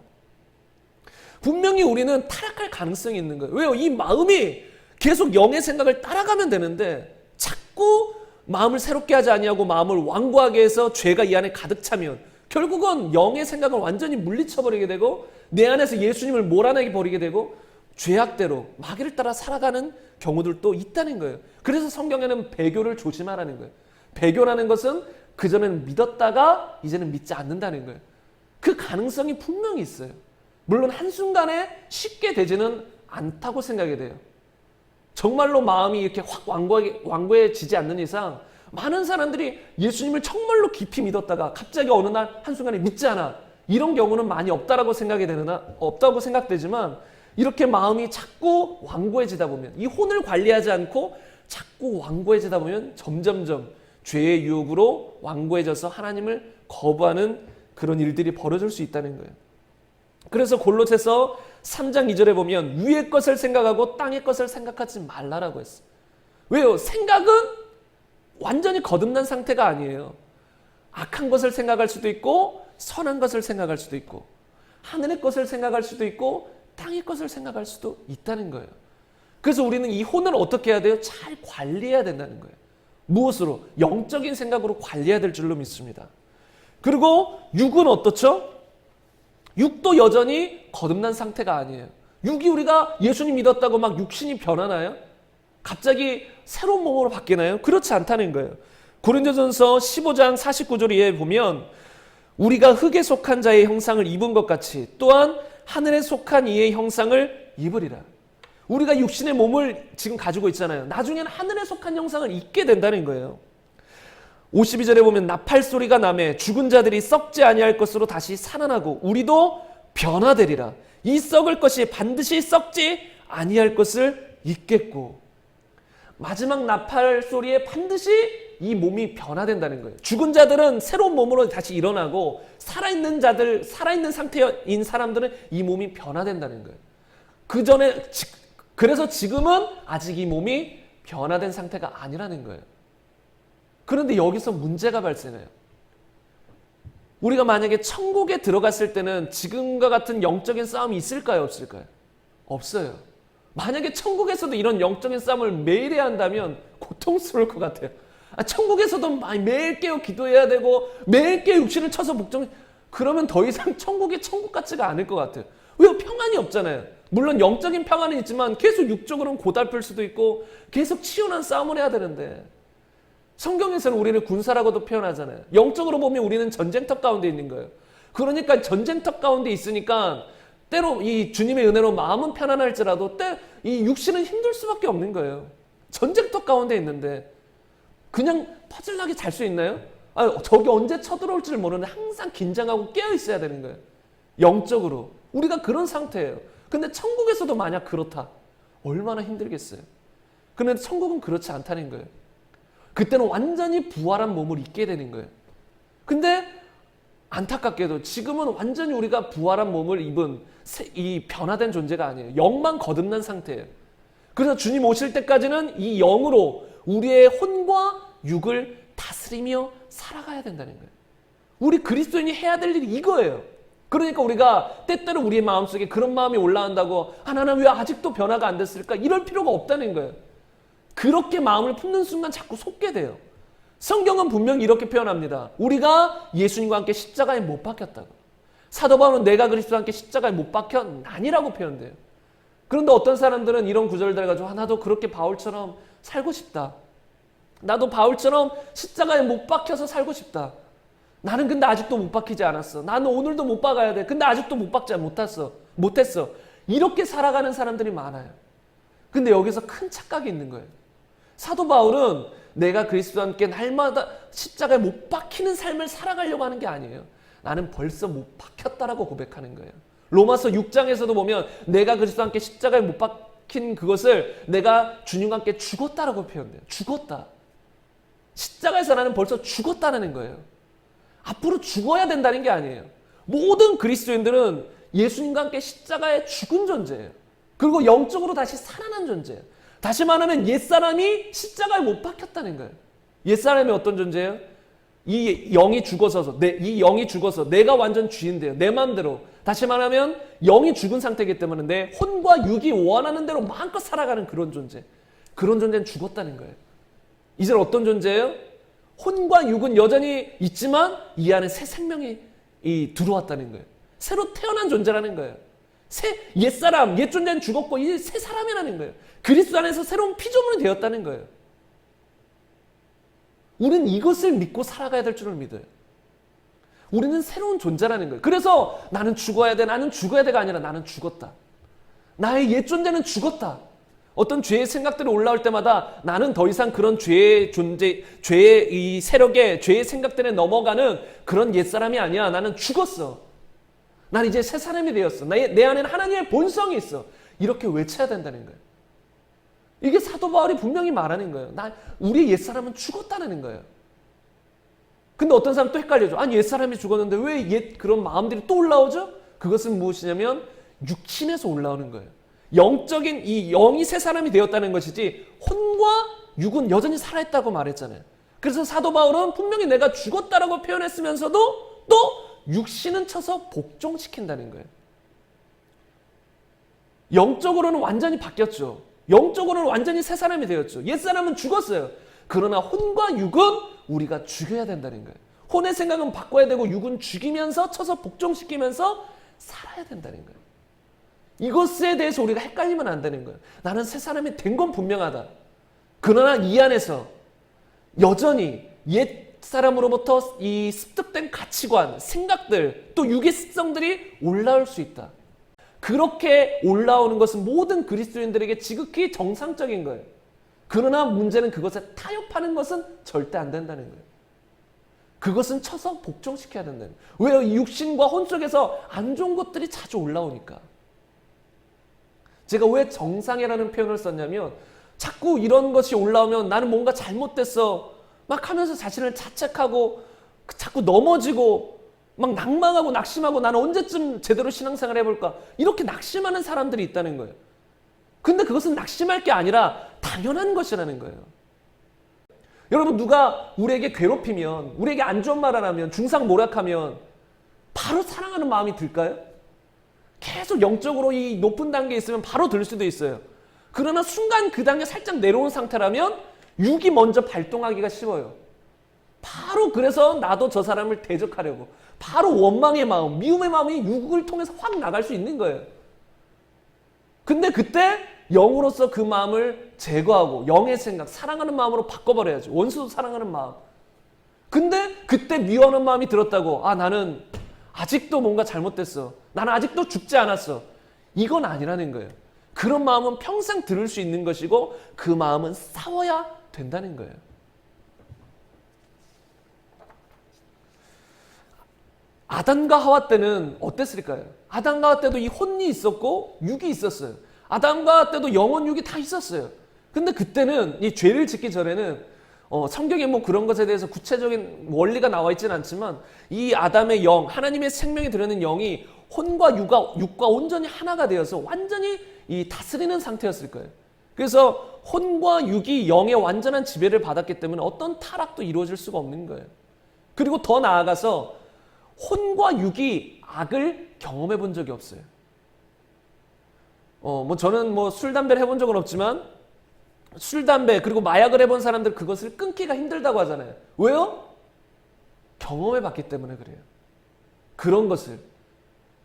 분명히 우리는 타락할 가능성이 있는 거예요. 왜요? 이 마음이 계속 영의 생각을 따라가면 되는데 자꾸 마음을 새롭게 하지 아니하고 마음을 완고하게 해서 죄가 이 안에 가득 차면 결국은 영의 생각을 완전히 물리쳐버리게 되고 내 안에서 예수님을 몰아내게 버리게 되고 죄악대로 마귀를 따라 살아가는 경우들도 있다는 거예요. 그래서 성경에는 배교를 조심하라는 거예요. 배교라는 것은 그전에는 믿었다가 이제는 믿지 않는다는 거예요. 그 가능성이 분명히 있어요. 물론 한순간에 쉽게 되지는 않다고 생각이 돼요. 정말로 마음이 이렇게 확 완고해지지 않는 이상 많은 사람들이 예수님을 정말로 깊이 믿었다가 갑자기 어느 날 한순간에 믿지 않아. 이런 경우는 많이 없다고 생각되지만 이렇게 마음이 자꾸 완고해지다 보면 이 혼을 관리하지 않고 자꾸 완고해지다 보면 점점점 죄의 유혹으로 완고해져서 하나님을 거부하는 그런 일들이 벌어질 수 있다는 거예요. 그래서 골로새서 3장 2절에 보면 위의 것을 생각하고 땅의 것을 생각하지 말라라고 했어요. 왜요? 생각은 완전히 거듭난 상태가 아니에요. 악한 것을 생각할 수도 있고 선한 것을 생각할 수도 있고 하늘의 것을 생각할 수도 있고 땅의 것을 생각할 수도 있다는 거예요. 그래서 우리는 이 혼을 어떻게 해야 돼요? 잘 관리해야 된다는 거예요. 무엇으로? 영적인 생각으로 관리해야 될 줄로 믿습니다. 그리고 육은 어떻죠? 육도 여전히 거듭난 상태가 아니에요. 육이 우리가 예수님 믿었다고 막 육신이 변하나요? 갑자기 새로운 몸으로 바뀌나요? 그렇지 않다는 거예요. 고린도전서 15장 49절에 보면 우리가 흙에 속한 자의 형상을 입은 것 같이 또한 하늘에 속한 이의 형상을 입으리라. 우리가 육신의 몸을 지금 가지고 있잖아요. 나중에는 하늘에 속한 형상을 입게 된다는 거예요. 52절에 보면 나팔 소리가 나매 죽은 자들이 썩지 아니할 것으로 다시 살아나고 우리도 변화되리라. 이 썩을 것이 반드시 썩지 아니할 것을 잊겠고 마지막 나팔 소리에 반드시 이 몸이 변화된다는 거예요. 죽은 자들은 새로운 몸으로 다시 일어나고 살아있는 자들, 살아있는 상태인 사람들은 이 몸이 변화된다는 거예요. 그 전에 그래서 지금은 아직 이 몸이 변화된 상태가 아니라는 거예요. 그런데 여기서 문제가 발생해요. 우리가 만약에 천국에 들어갔을 때는 지금과 같은 영적인 싸움이 있을까요? 없을까요? 없어요. 만약에 천국에서도 이런 영적인 싸움을 매일 해야 한다면 고통스러울 것 같아요. 천국에서도 매일 깨어 기도해야 되고 매일 깨어 육신을 쳐서 복종, 그러면 더 이상 천국이 천국 같지가 않을 것 같아요. 왜? 평안이 없잖아요. 물론 영적인 평안은 있지만 계속 육적으로는 고달플 수도 있고 계속 치열한 싸움을 해야 되는데 성경에서는 우리를 군사라고도 표현하잖아요. 영적으로 보면 우리는 전쟁터 가운데 있는 거예요. 그러니까 전쟁터 가운데 있으니까 때로 이 주님의 은혜로 마음은 편안할지라도 이 육신은 힘들 수밖에 없는 거예요. 전쟁터 가운데 있는데 그냥 퍼즐나게 잘 수 있나요? 저기 언제 쳐들어올지를 모르는데 항상 긴장하고 깨어 있어야 되는 거예요. 영적으로. 우리가 그런 상태예요. 근데 천국에서도 만약 그렇다. 얼마나 힘들겠어요. 그런데 천국은 그렇지 않다는 거예요. 그때는 완전히 부활한 몸을 입게 되는 거예요. 근데 안타깝게도 지금은 완전히 우리가 부활한 몸을 입은 이 변화된 존재가 아니에요. 영만 거듭난 상태예요. 그래서 주님 오실 때까지는 이 영으로 우리의 혼과 육을 다스리며 살아가야 된다는 거예요. 우리 그리스도인이 해야 될 일이 이거예요. 그러니까 우리가 때때로 우리의 마음속에 그런 마음이 올라온다고 나는 왜 아직도 변화가 안 됐을까? 이럴 필요가 없다는 거예요. 그렇게 마음을 품는 순간 자꾸 속게 돼요. 성경은 분명히 이렇게 표현합니다. 우리가 예수님과 함께 십자가에 못 박혔다고. 사도 바울은 내가 그리스도와 함께 십자가에 못 박혔나니라고 표현돼요. 그런데 어떤 사람들은 이런 구절들 가지고 나도 그렇게 바울처럼 살고 싶다. 나도 바울처럼 십자가에 못 박혀서 살고 싶다. 나는 근데 아직도 못 박히지 않았어. 나는 오늘도 못 박아야 돼. 근데 아직도 못 박지 못했어. 이렇게 살아가는 사람들이 많아요. 근데 여기서 큰 착각이 있는 거예요. 사도 바울은 내가 그리스도와 함께 날마다 십자가에 못 박히는 삶을 살아가려고 하는 게 아니에요. 나는 벌써 못 박혔다라고 고백하는 거예요. 로마서 6장에서도 보면 내가 그리스도와 함께 십자가에 못 박힌 그것을 내가 주님과 함께 죽었다라고 표현돼요. 죽었다. 십자가에서 나는 벌써 죽었다는 거예요. 앞으로 죽어야 된다는 게 아니에요. 모든 그리스도인들은 예수님과 함께 십자가에 죽은 존재예요. 그리고 영적으로 다시 살아난 존재예요. 다시 말하면 옛사람이 십자가에 못 박혔다는 거예요. 옛사람이 어떤 존재예요? 이 영이 죽어서 내가 완전 주인돼요. 내 마음대로. 다시 말하면 영이 죽은 상태이기 때문에 내 혼과 육이 원하는 대로 마음껏 살아가는 그런 존재. 그런 존재는 죽었다는 거예요. 이제 어떤 존재예요? 혼과 육은 여전히 있지만 이 안에 새 생명이 들어왔다는 거예요. 새로 태어난 존재라는 거예요. 옛사람, 옛 존재는 죽었고 이제 새 사람이라는 거예요. 그리스도 안에서 새로운 피조물이 되었다는 거예요. 우리는 이것을 믿고 살아가야 될 줄을 믿어요. 우리는 새로운 존재라는 거예요. 그래서 나는 죽어야 돼가 아니라 나는 죽었다. 나의 옛 존재는 죽었다. 어떤 죄의 생각들이 올라올 때마다 나는 더 이상 그런 죄의 이 세력에, 죄의 생각들에 넘어가는 그런 옛사람이 아니야. 나는 죽었어. 난 이제 새 사람이 되었어. 내 안에는 하나님의 본성이 있어. 이렇게 외쳐야 된다는 거예요. 이게 사도 바울이 분명히 말하는 거예요. 우리 옛사람은 죽었다는 거예요. 근데 어떤 사람 또 헷갈려져. 아니 옛사람이 죽었는데 왜 옛 그런 마음들이 또 올라오죠? 그것은 무엇이냐면 육신에서 올라오는 거예요. 영적인 이 영이 새 사람이 되었다는 것이지 혼과 육은 여전히 살아있다고 말했잖아요. 그래서 사도 바울은 분명히 내가 죽었다라고 표현했으면서도 또 육신은 쳐서 복종시킨다는 거예요. 영적으로는 완전히 바뀌었죠. 영적으로는 완전히 새 사람이 되었죠. 옛사람은 죽었어요. 그러나 혼과 육은 우리가 죽여야 된다는 거예요. 혼의 생각은 바꿔야 되고 육은 죽이면서 쳐서 복종시키면서 살아야 된다는 거예요. 이것에 대해서 우리가 헷갈리면 안 되는 거예요. 나는 새 사람이 된 건 분명하다. 그러나 이 안에서 여전히 옛 사람으로부터 이 습득된 가치관, 생각들, 또 육의 습성들이 올라올 수 있다. 그렇게 올라오는 것은 모든 그리스도인들에게 지극히 정상적인 거예요. 그러나 문제는 그것에 타협하는 것은 절대 안 된다는 거예요. 그것은 쳐서 복종시켜야 된다는 거예요. 왜요? 육신과 혼 속에서 안 좋은 것들이 자주 올라오니까. 제가 왜 정상이라는 표현을 썼냐면 자꾸 이런 것이 올라오면 나는 뭔가 잘못됐어 막 하면서 자신을 자책하고 자꾸 넘어지고 막 낭망하고 낙심하고 나는 언제쯤 제대로 신앙생활 해볼까 이렇게 낙심하는 사람들이 있다는 거예요. 근데 그것은 낙심할 게 아니라 당연한 것이라는 거예요. 여러분 누가 우리에게 괴롭히면 우리에게 안 좋은 말 하면 중상모략하면 바로 사랑하는 마음이 들까요? 계속 영적으로 이 높은 단계에 있으면 바로 들 수도 있어요. 그러나 순간 그 단계 살짝 내려온 상태라면 육이 먼저 발동하기가 쉬워요. 바로 그래서 나도 저 사람을 대적하려고 바로 원망의 마음, 미움의 마음이 육을 통해서 확 나갈 수 있는 거예요. 근데 그때 영으로서 그 마음을 제거하고 영의 생각, 사랑하는 마음으로 바꿔버려야죠. 원수도 사랑하는 마음. 근데 그때 미워하는 마음이 들었다고 나는 아직도 뭔가 잘못됐어. 나는 아직도 죽지 않았어. 이건 아니라는 거예요. 그런 마음은 평생 들을 수 있는 것이고 그 마음은 싸워야 된다는 거예요. 아담과 하와 때는 어땠을까요? 아담과 하와 때도 이 혼이 있었고 육이 있었어요. 아담과 하와 때도 영혼 육이 다 있었어요. 근데 그때는 이 죄를 짓기 전에는 성경에 뭐 그런 것에 대해서 구체적인 원리가 나와 있지는 않지만 이 아담의 영, 하나님의 생명이 들어있는 영이 혼과 육과 온전히 하나가 되어서 완전히 이 다스리는 상태였을 거예요. 그래서 혼과 육이 영의 완전한 지배를 받았기 때문에 어떤 타락도 이루어질 수가 없는 거예요. 그리고 더 나아가서 혼과 육이 악을 경험해 본 적이 없어요. 저는 뭐 술, 담배를 해본 적은 없지만 술, 담배 그리고 마약을 해본 사람들 그것을 끊기가 힘들다고 하잖아요. 왜요? 경험해 봤기 때문에 그래요. 그런 것을.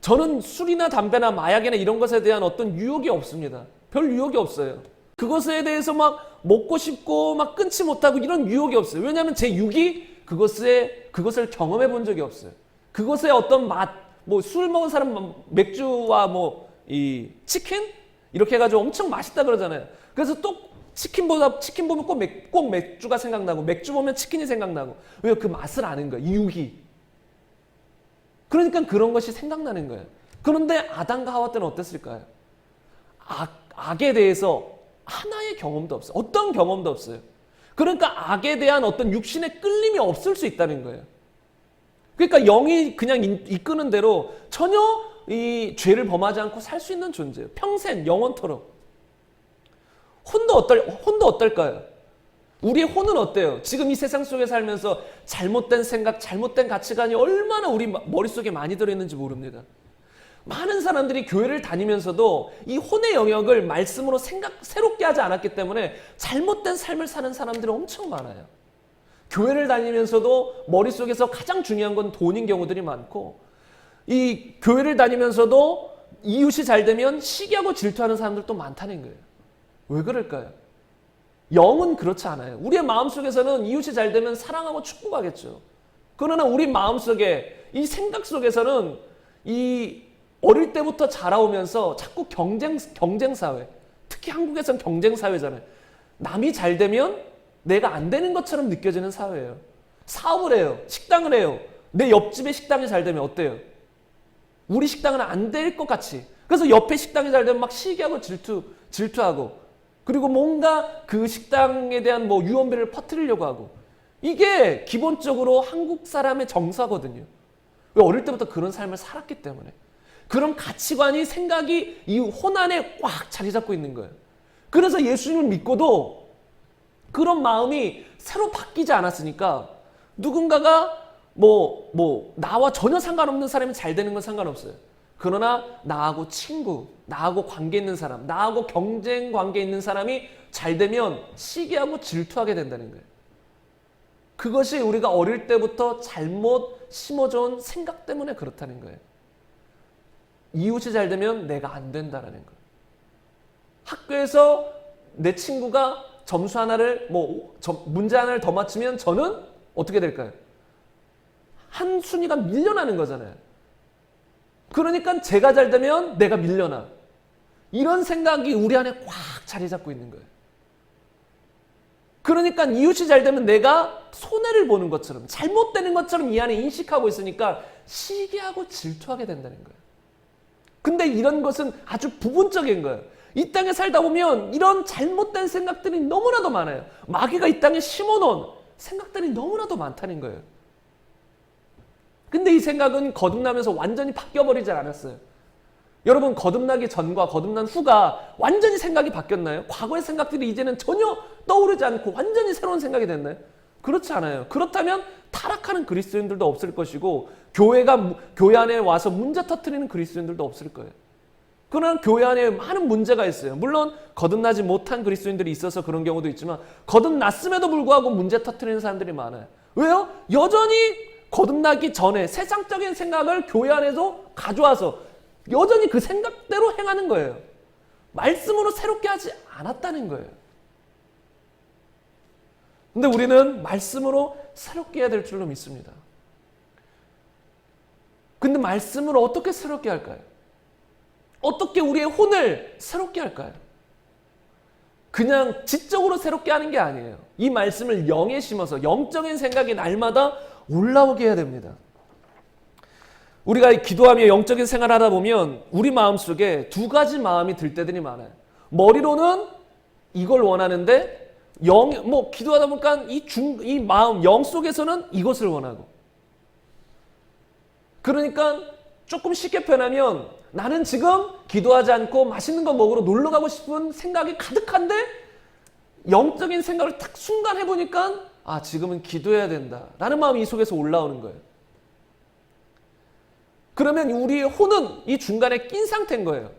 저는 술이나 담배나 마약이나 이런 것에 대한 어떤 유혹이 없습니다. 별 유혹이 없어요. 그것에 대해서 막 먹고 싶고 막 끊지 못하고 이런 유혹이 없어요. 왜냐하면 제 육이 그것을 경험해 본 적이 없어요. 그것의 어떤 맛, 뭐 술 먹은 사람 맥주와 뭐 이 치킨 이렇게 해가지고 엄청 맛있다 그러잖아요. 그래서 또 치킨 보면 꼭 맥주가 생각나고 맥주 보면 치킨이 생각나고 왜요? 그 맛을 아는 거예요. 이 육이. 그러니까 그런 것이 생각나는 거예요. 그런데 아담과 하와 때는 어땠을까요? 악에 대해서 하나의 경험도 없어요. 어떤 경험도 없어요. 그러니까 악에 대한 어떤 육신의 끌림이 없을 수 있다는 거예요. 그러니까 영이 그냥 이끄는 대로 전혀 이 죄를 범하지 않고 살 수 있는 존재예요. 평생 영원토록. 혼도 어떨까요? 우리의 혼은 어때요? 지금 이 세상 속에 살면서 잘못된 생각, 잘못된 가치관이 얼마나 우리 머릿속에 많이 들어있는지 모릅니다. 많은 사람들이 교회를 다니면서도 이 혼의 영역을 말씀으로 새롭게 하지 않았기 때문에 잘못된 삶을 사는 사람들이 엄청 많아요. 교회를 다니면서도 머릿속에서 가장 중요한 건 돈인 경우들이 많고 이 교회를 다니면서도 이웃이 잘 되면 시기하고 질투하는 사람들도 많다는 거예요. 왜 그럴까요? 영은 그렇지 않아요. 우리의 마음속에서는 이웃이 잘 되면 사랑하고 축복하겠죠. 그러나 우리 마음속에 이 생각 속에서는 이 어릴 때부터 자라오면서 자꾸 경쟁사회, 특히 한국에서는 경쟁사회잖아요. 남이 잘 되면 내가 안 되는 것처럼 느껴지는 사회예요. 사업을 해요. 식당을 해요. 내 옆집의 식당이 잘 되면 어때요? 우리 식당은 안 될 것 같이. 그래서 옆에 식당이 잘 되면 막 시기하고 질투하고 그리고 뭔가 그 식당에 대한 뭐 유언비를 퍼뜨리려고 하고 이게 기본적으로 한국 사람의 정서거든요. 왜? 어릴 때부터 그런 삶을 살았기 때문에. 그런 가치관이 생각이 이 혼 안에 꽉 자리 잡고 있는 거예요. 그래서 예수님을 믿고도 그런 마음이 새로 바뀌지 않았으니까 누군가가 나와 전혀 상관없는 사람이 잘 되는 건 상관없어요. 그러나 나하고 친구, 나하고 관계 있는 사람, 나하고 경쟁 관계 있는 사람이 잘 되면 시기하고 질투하게 된다는 거예요. 그것이 우리가 어릴 때부터 잘못 심어준 생각 때문에 그렇다는 거예요. 이웃이 잘 되면 내가 안 된다라는 거예요. 학교에서 내 친구가 점수 하나를 문제 하나를 더 맞추면 저는 어떻게 될까요? 한 순위가 밀려나는 거잖아요. 그러니까 제가 잘 되면 내가 밀려나. 이런 생각이 우리 안에 꽉 자리 잡고 있는 거예요. 그러니까 이웃이 잘 되면 내가 손해를 보는 것처럼 잘못되는 것처럼 이 안에 인식하고 있으니까 시기하고 질투하게 된다는 거예요. 근데 이런 것은 아주 부분적인 거예요. 이 땅에 살다 보면 이런 잘못된 생각들이 너무나도 많아요. 마귀가 이 땅에 심어놓은 생각들이 너무나도 많다는 거예요. 근데 이 생각은 거듭나면서 완전히 바뀌어버리지 않았어요. 여러분, 거듭나기 전과 거듭난 후가 완전히 생각이 바뀌었나요? 과거의 생각들이 이제는 전혀 떠오르지 않고 완전히 새로운 생각이 됐나요? 그렇지 않아요. 그렇다면 타락하는 그리스도인들도 없을 것이고 교회 안에 와서 문제 터뜨리는 그리스도인들도 없을 거예요. 그러나 교회 안에 많은 문제가 있어요. 물론 거듭나지 못한 그리스도인들이 있어서 그런 경우도 있지만 거듭났음에도 불구하고 문제 터뜨리는 사람들이 많아요. 왜요? 여전히 거듭나기 전에 세상적인 생각을 교회 안에도 가져와서 여전히 그 생각대로 행하는 거예요. 말씀으로 새롭게 하지 않았다는 거예요. 근데 우리는 말씀으로 새롭게 해야 될 줄로 믿습니다. 근데 말씀으로 어떻게 새롭게 할까요? 어떻게 우리의 혼을 새롭게 할까요? 그냥 지적으로 새롭게 하는 게 아니에요. 이 말씀을 영에 심어서 영적인 생각이 날마다 올라오게 해야 됩니다. 우리가 기도하며 영적인 생활을 하다 보면 우리 마음속에 두 가지 마음이 들 때들이 많아요. 머리로는 이걸 원하는데 기도하다 보니까 이 마음, 영 속에서는 이것을 원하고. 그러니까 조금 쉽게 표현하면 나는 지금 기도하지 않고 맛있는 거 먹으러 놀러 가고 싶은 생각이 가득한데 영적인 생각을 딱 순간 해보니까 지금은 기도해야 된다 라는 마음이 이 속에서 올라오는 거예요. 그러면 우리의 혼은 이 중간에 낀 상태인 거예요.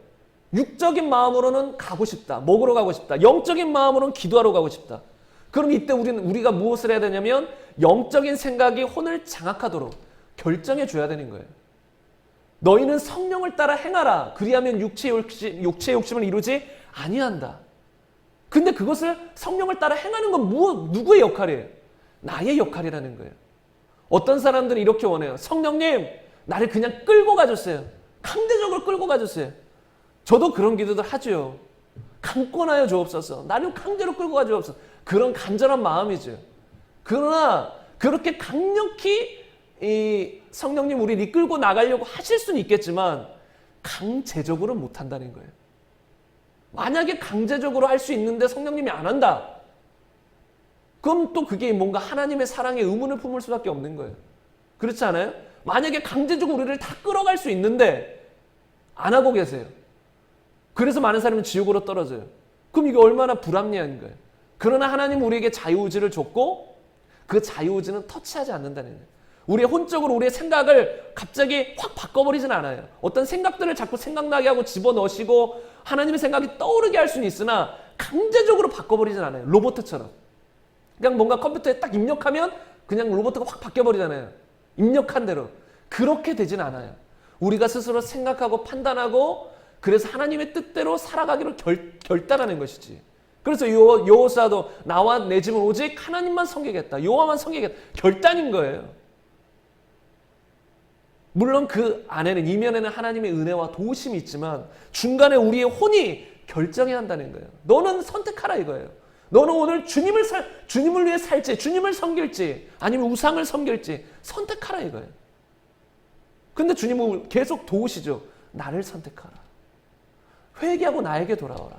육적인 마음으로는 가고 싶다. 먹으러 가고 싶다. 영적인 마음으로는 기도하러 가고 싶다. 그럼 이때 우리가 무엇을 해야 되냐면 영적인 생각이 혼을 장악하도록 결정해 줘야 되는 거예요. 너희는 성령을 따라 행하라. 그리하면 육체의 욕심을 이루지 아니한다. 근데 그것을 성령을 따라 행하는 건 누구의 역할이에요? 나의 역할이라는 거예요. 어떤 사람들은 이렇게 원해요. 성령님, 나를 그냥 끌고 가주세요. 강제적으로 끌고 가주세요. 저도 그런 기도들 하죠. 강권하여 주옵소서. 나를 강제로 끌고 가주옵소서. 그런 간절한 마음이죠. 그러나 그렇게 강력히 이 성령님 우리를 이끌고 나가려고 하실 수는 있겠지만 강제적으로 못 한다는 거예요. 만약에 강제적으로 할 수 있는데 성령님이 안 한다. 그럼 또 그게 뭔가 하나님의 사랑에 의문을 품을 수밖에 없는 거예요. 그렇지 않아요? 만약에 강제적으로 우리를 다 끌어갈 수 있는데 안 하고 계세요. 그래서 많은 사람은 지옥으로 떨어져요. 그럼 이게 얼마나 불합리한 거예요. 그러나 하나님은 우리에게 자유의지를 줬고 그 자유의지는 터치하지 않는다는 거예요. 우리의 혼적으로 우리의 생각을 갑자기 확 바꿔버리진 않아요. 어떤 생각들을 자꾸 생각나게 하고 집어넣으시고 하나님의 생각이 떠오르게 할 수는 있으나 강제적으로 바꿔버리진 않아요. 로봇처럼. 그냥 뭔가 컴퓨터에 딱 입력하면 그냥 로봇가 확 바뀌어버리잖아요. 입력한 대로. 그렇게 되진 않아요. 우리가 스스로 생각하고 판단하고 그래서 하나님의 뜻대로 살아가기로 결단하는 것이지. 그래서 여호사도 나와 내 집은 오직 하나님만 섬기겠다. 여호와만 섬기겠다. 결단인 거예요. 물론 그 안에는 이면에는 하나님의 은혜와 도우심이 있지만 중간에 우리의 혼이 결정해야 한다는 거예요. 너는 선택하라 이거예요. 너는 오늘 주님을 위해 살지, 주님을 섬길지, 아니면 우상을 섬길지 선택하라 이거예요. 근데 주님은 계속 도우시죠. 나를 선택하라. 회개하고 나에게 돌아오라.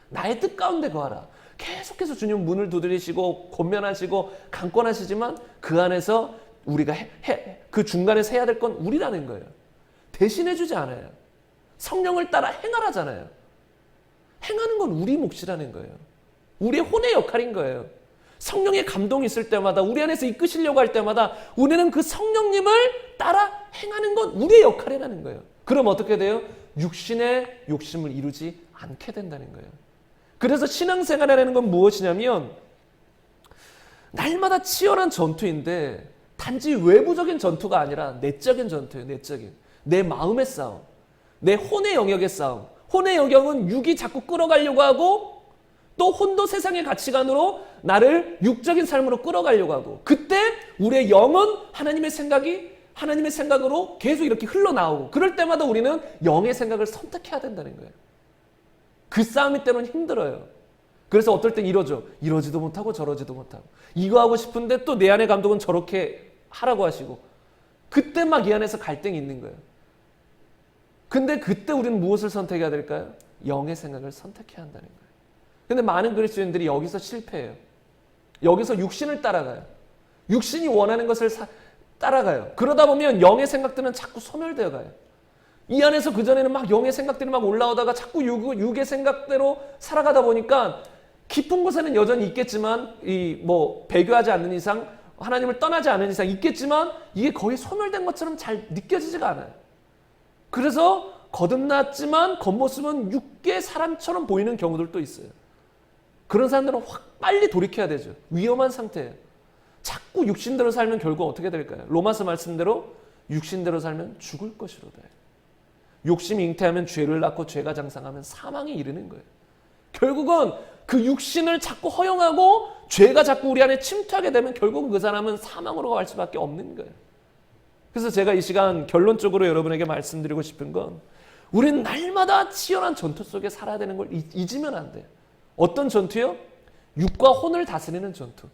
나의 뜻 가운데 거하라. 계속해서 주님은 문을 두드리시고 권면하시고 강권하시지만 그 안에서 우리가 그 중간에서 해야 될 건 우리라는 거예요. 대신해 주지 않아요. 성령을 따라 행하라잖아요. 행하는 건 우리 몫이라는 거예요. 우리의 혼의 역할인 거예요. 성령의 감동이 있을 때마다, 우리 안에서 이끄시려고 할 때마다 우리는 그 성령님을 따라 행하는 건 우리의 역할이라는 거예요. 그럼 어떻게 돼요? 육신의 욕심을 이루지 않게 된다는 거예요. 그래서 신앙생활이라는 건 무엇이냐면 날마다 치열한 전투인데 단지 외부적인 전투가 아니라 내적인 전투예요. 내적인. 내 마음의 싸움. 내 혼의 영역의 싸움. 혼의 영역은 육이 자꾸 끌어가려고 하고 또 혼도 세상의 가치관으로 나를 육적인 삶으로 끌어가려고 하고 그때 우리의 영은 하나님의 생각으로 계속 이렇게 흘러나오고 그럴 때마다 우리는 영의 생각을 선택해야 된다는 거예요. 그 싸움이 때로는 힘들어요. 그래서 어떨 땐 이러지도 못하고 저러지도 못하고 이거 하고 싶은데 또 내 안의 감독은 저렇게 하라고 하시고 그때 막 이 안에서 갈등이 있는 거예요. 근데 그때 우리는 무엇을 선택해야 될까요? 영의 생각을 선택해야 한다는 거예요. 근데 많은 그리스도인들이 여기서 실패해요. 여기서 육신을 따라가요. 육신이 원하는 것을 따라가요. 그러다 보면 영의 생각들은 자꾸 소멸되어 가요. 이 안에서 그전에는 막 영의 생각들이 막 올라오다가 자꾸 육의 생각대로 살아가다 보니까 깊은 곳에는 여전히 있겠지만 배교하지 않는 이상 하나님을 떠나지 않은 이상 있겠지만 이게 거의 소멸된 것처럼 잘 느껴지지가 않아요. 그래서 거듭났지만 겉모습은 육의 사람처럼 보이는 경우들도 있어요. 그런 사람들은 확 빨리 돌이켜야 되죠. 위험한 상태예요. 자꾸 육신대로 살면 결국 어떻게 될까요? 로마서 말씀대로 육신대로 살면 죽을 것이로다. 욕심이 잉태하면 죄를 낳고 죄가 장성하면 사망에 이르는 거예요. 결국은 그 육신을 자꾸 허용하고 죄가 자꾸 우리 안에 침투하게 되면 결국은 그 사람은 사망으로 갈 수밖에 없는 거예요. 그래서 제가 이 시간 결론적으로 여러분에게 말씀드리고 싶은 건 우리는 날마다 치열한 전투 속에 살아야 되는 걸 잊으면 안 돼요. 어떤 전투요? 육과 혼을 다스리는 전투.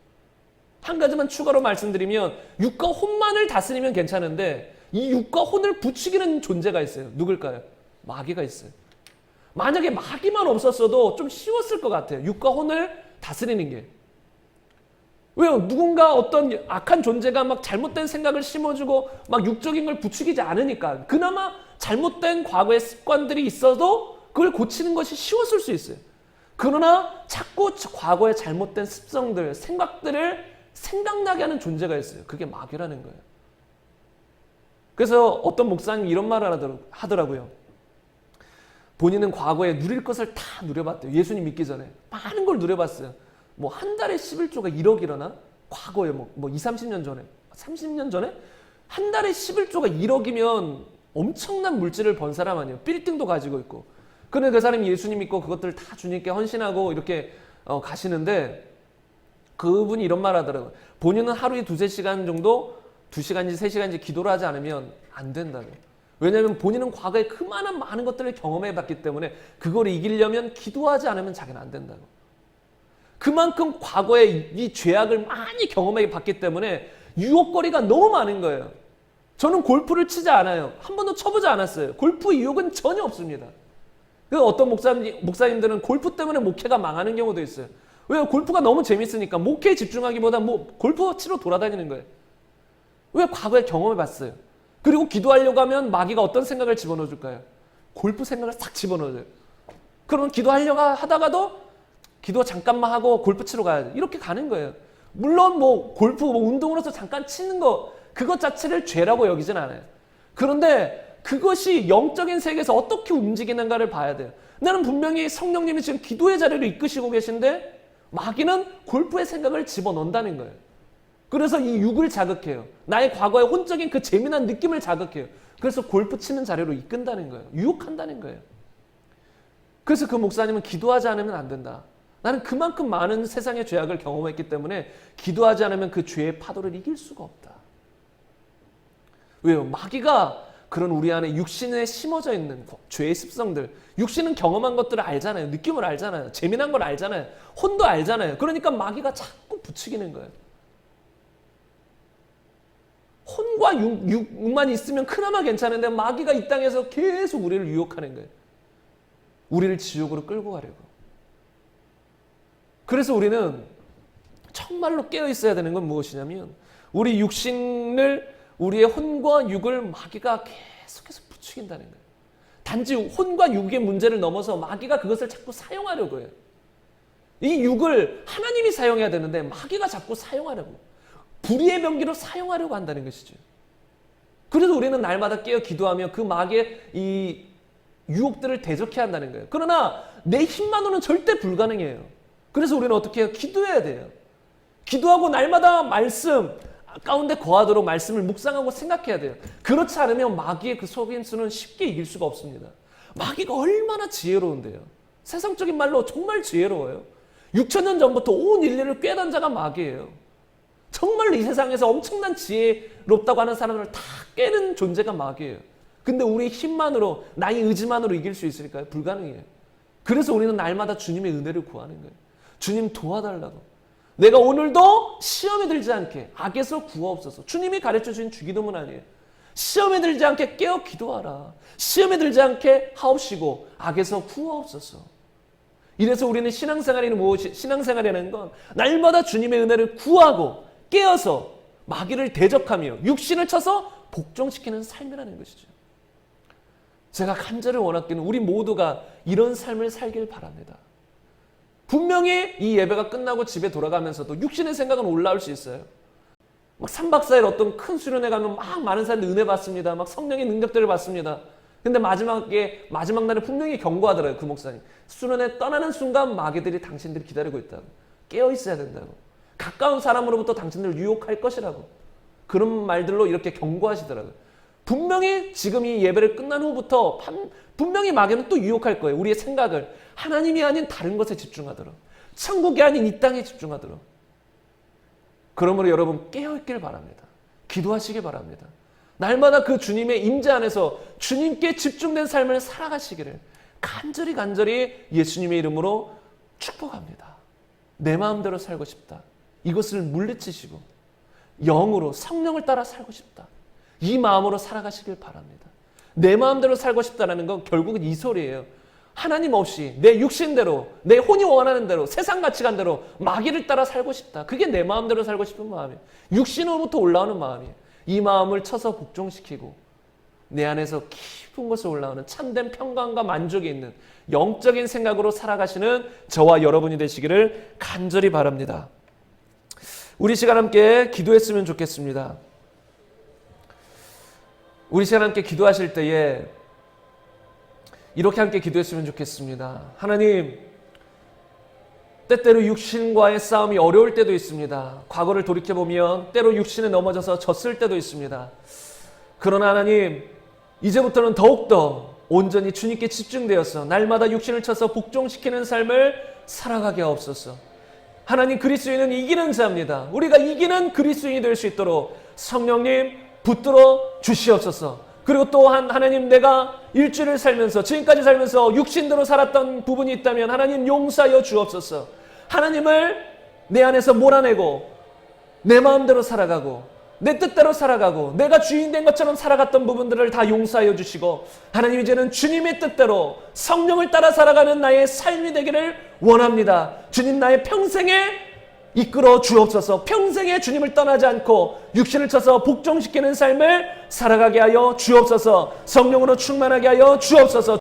한 가지만 추가로 말씀드리면 육과 혼만을 다스리면 괜찮은데 이 육과 혼을 부추기는 존재가 있어요. 누굴까요? 마귀가 있어요. 만약에 마귀만 없었어도 좀 쉬웠을 것 같아요. 육과 혼을 다스리는 게. 왜요? 누군가 어떤 악한 존재가 막 잘못된 생각을 심어주고 막 육적인 걸 부추기지 않으니까 그나마 잘못된 과거의 습관들이 있어도 그걸 고치는 것이 쉬웠을 수 있어요. 그러나 자꾸 과거의 잘못된 습성들, 생각들을 생각나게 하는 존재가 있어요. 그게 마귀라는 거예요. 그래서 어떤 목사님이 이런 말을 하더라고요. 본인은 과거에 누릴 것을 다 누려봤대요. 예수님 믿기 전에. 많은 걸 누려봤어요. 뭐 한 달에 11조가 1억이라나? 과거에 뭐 30년 전에. 30년 전에? 한 달에 11조가 1억이면 엄청난 물질을 번 사람 아니에요. 빌딩도 가지고 있고. 그런데 그 사람이 예수님 믿고 그것들 다 주님께 헌신하고 이렇게 가시는데 그분이 이런 말 하더라고요. 본인은 하루에 2-3시간 정도 2시간인지 3시간인지 기도를 하지 않으면 안 된다고요. 왜냐하면 본인은 과거에 그만한 많은 것들을 경험해 봤기 때문에 그걸 이기려면 기도하지 않으면 자기는 안 된다고. 그만큼 과거에 이 죄악을 많이 경험해 봤기 때문에 유혹거리가 너무 많은 거예요. 저는 골프를 치지 않아요. 한 번도 쳐보지 않았어요. 골프 유혹은 전혀 없습니다. 그래서 어떤 목사님들은 골프 때문에 목회가 망하는 경우도 있어요. 왜요? 골프가 너무 재밌으니까 목회에 집중하기보다 골프 치러 돌아다니는 거예요. 왜? 과거에 경험해 봤어요. 그리고 기도하려고 하면 마귀가 어떤 생각을 집어넣어 줄까요? 골프 생각을 싹 집어넣어줘요. 그러면 기도하려고 하다가도 기도 잠깐만 하고 골프 치러 가야 돼. 이렇게 가는 거예요. 물론 골프 운동으로서 잠깐 치는 거 그것 자체를 죄라고 여기진 않아요. 그런데 그것이 영적인 세계에서 어떻게 움직이는가를 봐야 돼요. 나는 분명히 성령님이 지금 기도의 자리를 이끄시고 계신데 마귀는 골프의 생각을 집어넣는다는 거예요. 그래서 이 육을 자극해요. 나의 과거의 혼적인 그 재미난 느낌을 자극해요. 그래서 골프 치는 자리로 이끈다는 거예요. 유혹한다는 거예요. 그래서 그 목사님은 기도하지 않으면 안 된다. 나는 그만큼 많은 세상의 죄악을 경험했기 때문에 기도하지 않으면 그 죄의 파도를 이길 수가 없다. 왜요? 마귀가 그런 우리 안에 육신에 심어져 있는 죄의 습성들, 육신은 경험한 것들을 알잖아요. 느낌을 알잖아요. 재미난 걸 알잖아요. 혼도 알잖아요. 그러니까 마귀가 자꾸 부추기는 거예요. 혼과 육만 있으면 그나마 괜찮은데 마귀가 이 땅에서 계속 우리를 유혹하는 거예요. 우리를 지옥으로 끌고 가려고. 그래서 우리는 정말로 깨어 있어야 되는 건 무엇이냐면 우리 육신을 우리의 혼과 육을 마귀가 계속해서 부추긴다는 거예요. 단지 혼과 육의 문제를 넘어서 마귀가 그것을 자꾸 사용하려고 해요. 이 육을 하나님이 사용해야 되는데 마귀가 자꾸 사용하려고, 불의의 병기로 사용하려고 한다는 것이죠. 그래서 우리는 날마다 깨어 기도하며 그 마귀의 이 유혹들을 대적해야 한다는 거예요. 그러나 내 힘만으로는 절대 불가능해요. 그래서 우리는 어떻게 해요? 기도해야 돼요. 기도하고 날마다 말씀 가운데 거하도록 말씀을 묵상하고 생각해야 돼요. 그렇지 않으면 마귀의 그 속임수는 쉽게 이길 수가 없습니다. 마귀가 얼마나 지혜로운데요. 세상적인 말로 정말 지혜로워요. 6,000년 전부터 온 인류를 꾀던 자가 마귀예요. 정말 이 세상에서 엄청난 지혜롭다고 하는 사람을 다 깨는 존재가 마귀예요. 근데 우리 힘만으로, 나의 의지만으로 이길 수 있을까요? 불가능해요. 그래서 우리는 날마다 주님의 은혜를 구하는 거예요. 주님 도와달라고. 내가 오늘도 시험에 들지 않게 악에서 구하옵소서. 주님이 가르쳐 주신 주기도문 아니에요. 시험에 들지 않게 깨어 기도하라. 시험에 들지 않게 하옵시고 악에서 구하옵소서. 이래서 우리는 신앙생활이는 무엇이, 신앙생활이라는 건 날마다 주님의 은혜를 구하고 깨어서 마귀를 대적하며 육신을 쳐서 복종시키는 삶이라는 것이죠. 제가 간절히 원하기는 우리 모두가 이런 삶을 살길 바랍니다. 분명히 이 예배가 끝나고 집에 돌아가면서도 육신의 생각은 올라올 수 있어요. 막 3박 4일 어떤 큰 수련회 가면 막 많은 사람들이 은혜 받습니다. 막 성령의 능력들을 받습니다. 근데 마지막 날에 분명히 경고하더라고요. 그 목사님. 수련회 떠나는 순간 마귀들이 당신들이 기다리고 있다고. 깨어 있어야 된다고. 가까운 사람으로부터 당신들을 유혹할 것이라고. 그런 말들로 이렇게 경고하시더라고요. 분명히 지금 이 예배를 끝난 후부터 분명히 마귀는 또 유혹할 거예요. 우리의 생각을 하나님이 아닌 다른 것에 집중하도록, 천국이 아닌 이 땅에 집중하도록. 그러므로 여러분 깨어있길 바랍니다. 기도하시기 바랍니다. 날마다 그 주님의 임재 안에서 주님께 집중된 삶을 살아가시기를 간절히 예수님의 이름으로 축복합니다. 내 마음대로 살고 싶다. 이것을 물리치시고 영으로 성령을 따라 살고 싶다. 이 마음으로 살아가시길 바랍니다. 내 마음대로 살고 싶다는 건 결국은 이 소리예요. 하나님 없이 내 육신대로, 내 혼이 원하는 대로, 세상 가치관대로 마귀를 따라 살고 싶다. 그게 내 마음대로 살고 싶은 마음이에요. 육신으로부터 올라오는 마음이에요. 이 마음을 쳐서 복종시키고 내 안에서 깊은 곳에 올라오는 참된 평강과 만족이 있는 영적인 생각으로 살아가시는 저와 여러분이 되시기를 간절히 바랍니다. 우리 시간 함께 기도했으면 좋겠습니다. 우리 시간 함께 기도하실 때에 이렇게 함께 기도했으면 좋겠습니다. 하나님, 때때로 육신과의 싸움이 어려울 때도 있습니다. 과거를 돌이켜보면 때로 육신에 넘어져서 졌을 때도 있습니다. 그러나 하나님, 이제부터는 더욱더 온전히 주님께 집중되어서 날마다 육신을 쳐서 복종시키는 삶을 살아가게 하옵소서. 하나님, 그리스도인은 이기는 자입니다. 우리가 이기는 그리스도인이 될 수 있도록 성령님 붙들어 주시옵소서. 그리고 또한 하나님, 내가 일주일을 살면서 지금까지 살면서 육신대로 살았던 부분이 있다면 하나님 용서하여 주옵소서. 하나님을 내 안에서 몰아내고 내 마음대로 살아가고 내 뜻대로 살아가고 내가 주인된 것처럼 살아갔던 부분들을 다 용서하여 주시고 하나님, 이제는 주님의 뜻대로 성령을 따라 살아가는 나의 삶이 되기를 원합니다. 주님, 나의 평생에 이끌어 주옵소서. 평생에 주님을 떠나지 않고 육신을 쳐서 복종시키는 삶을 살아가게 하여 주옵소서. 성령으로 충만하게 하여 주옵소서.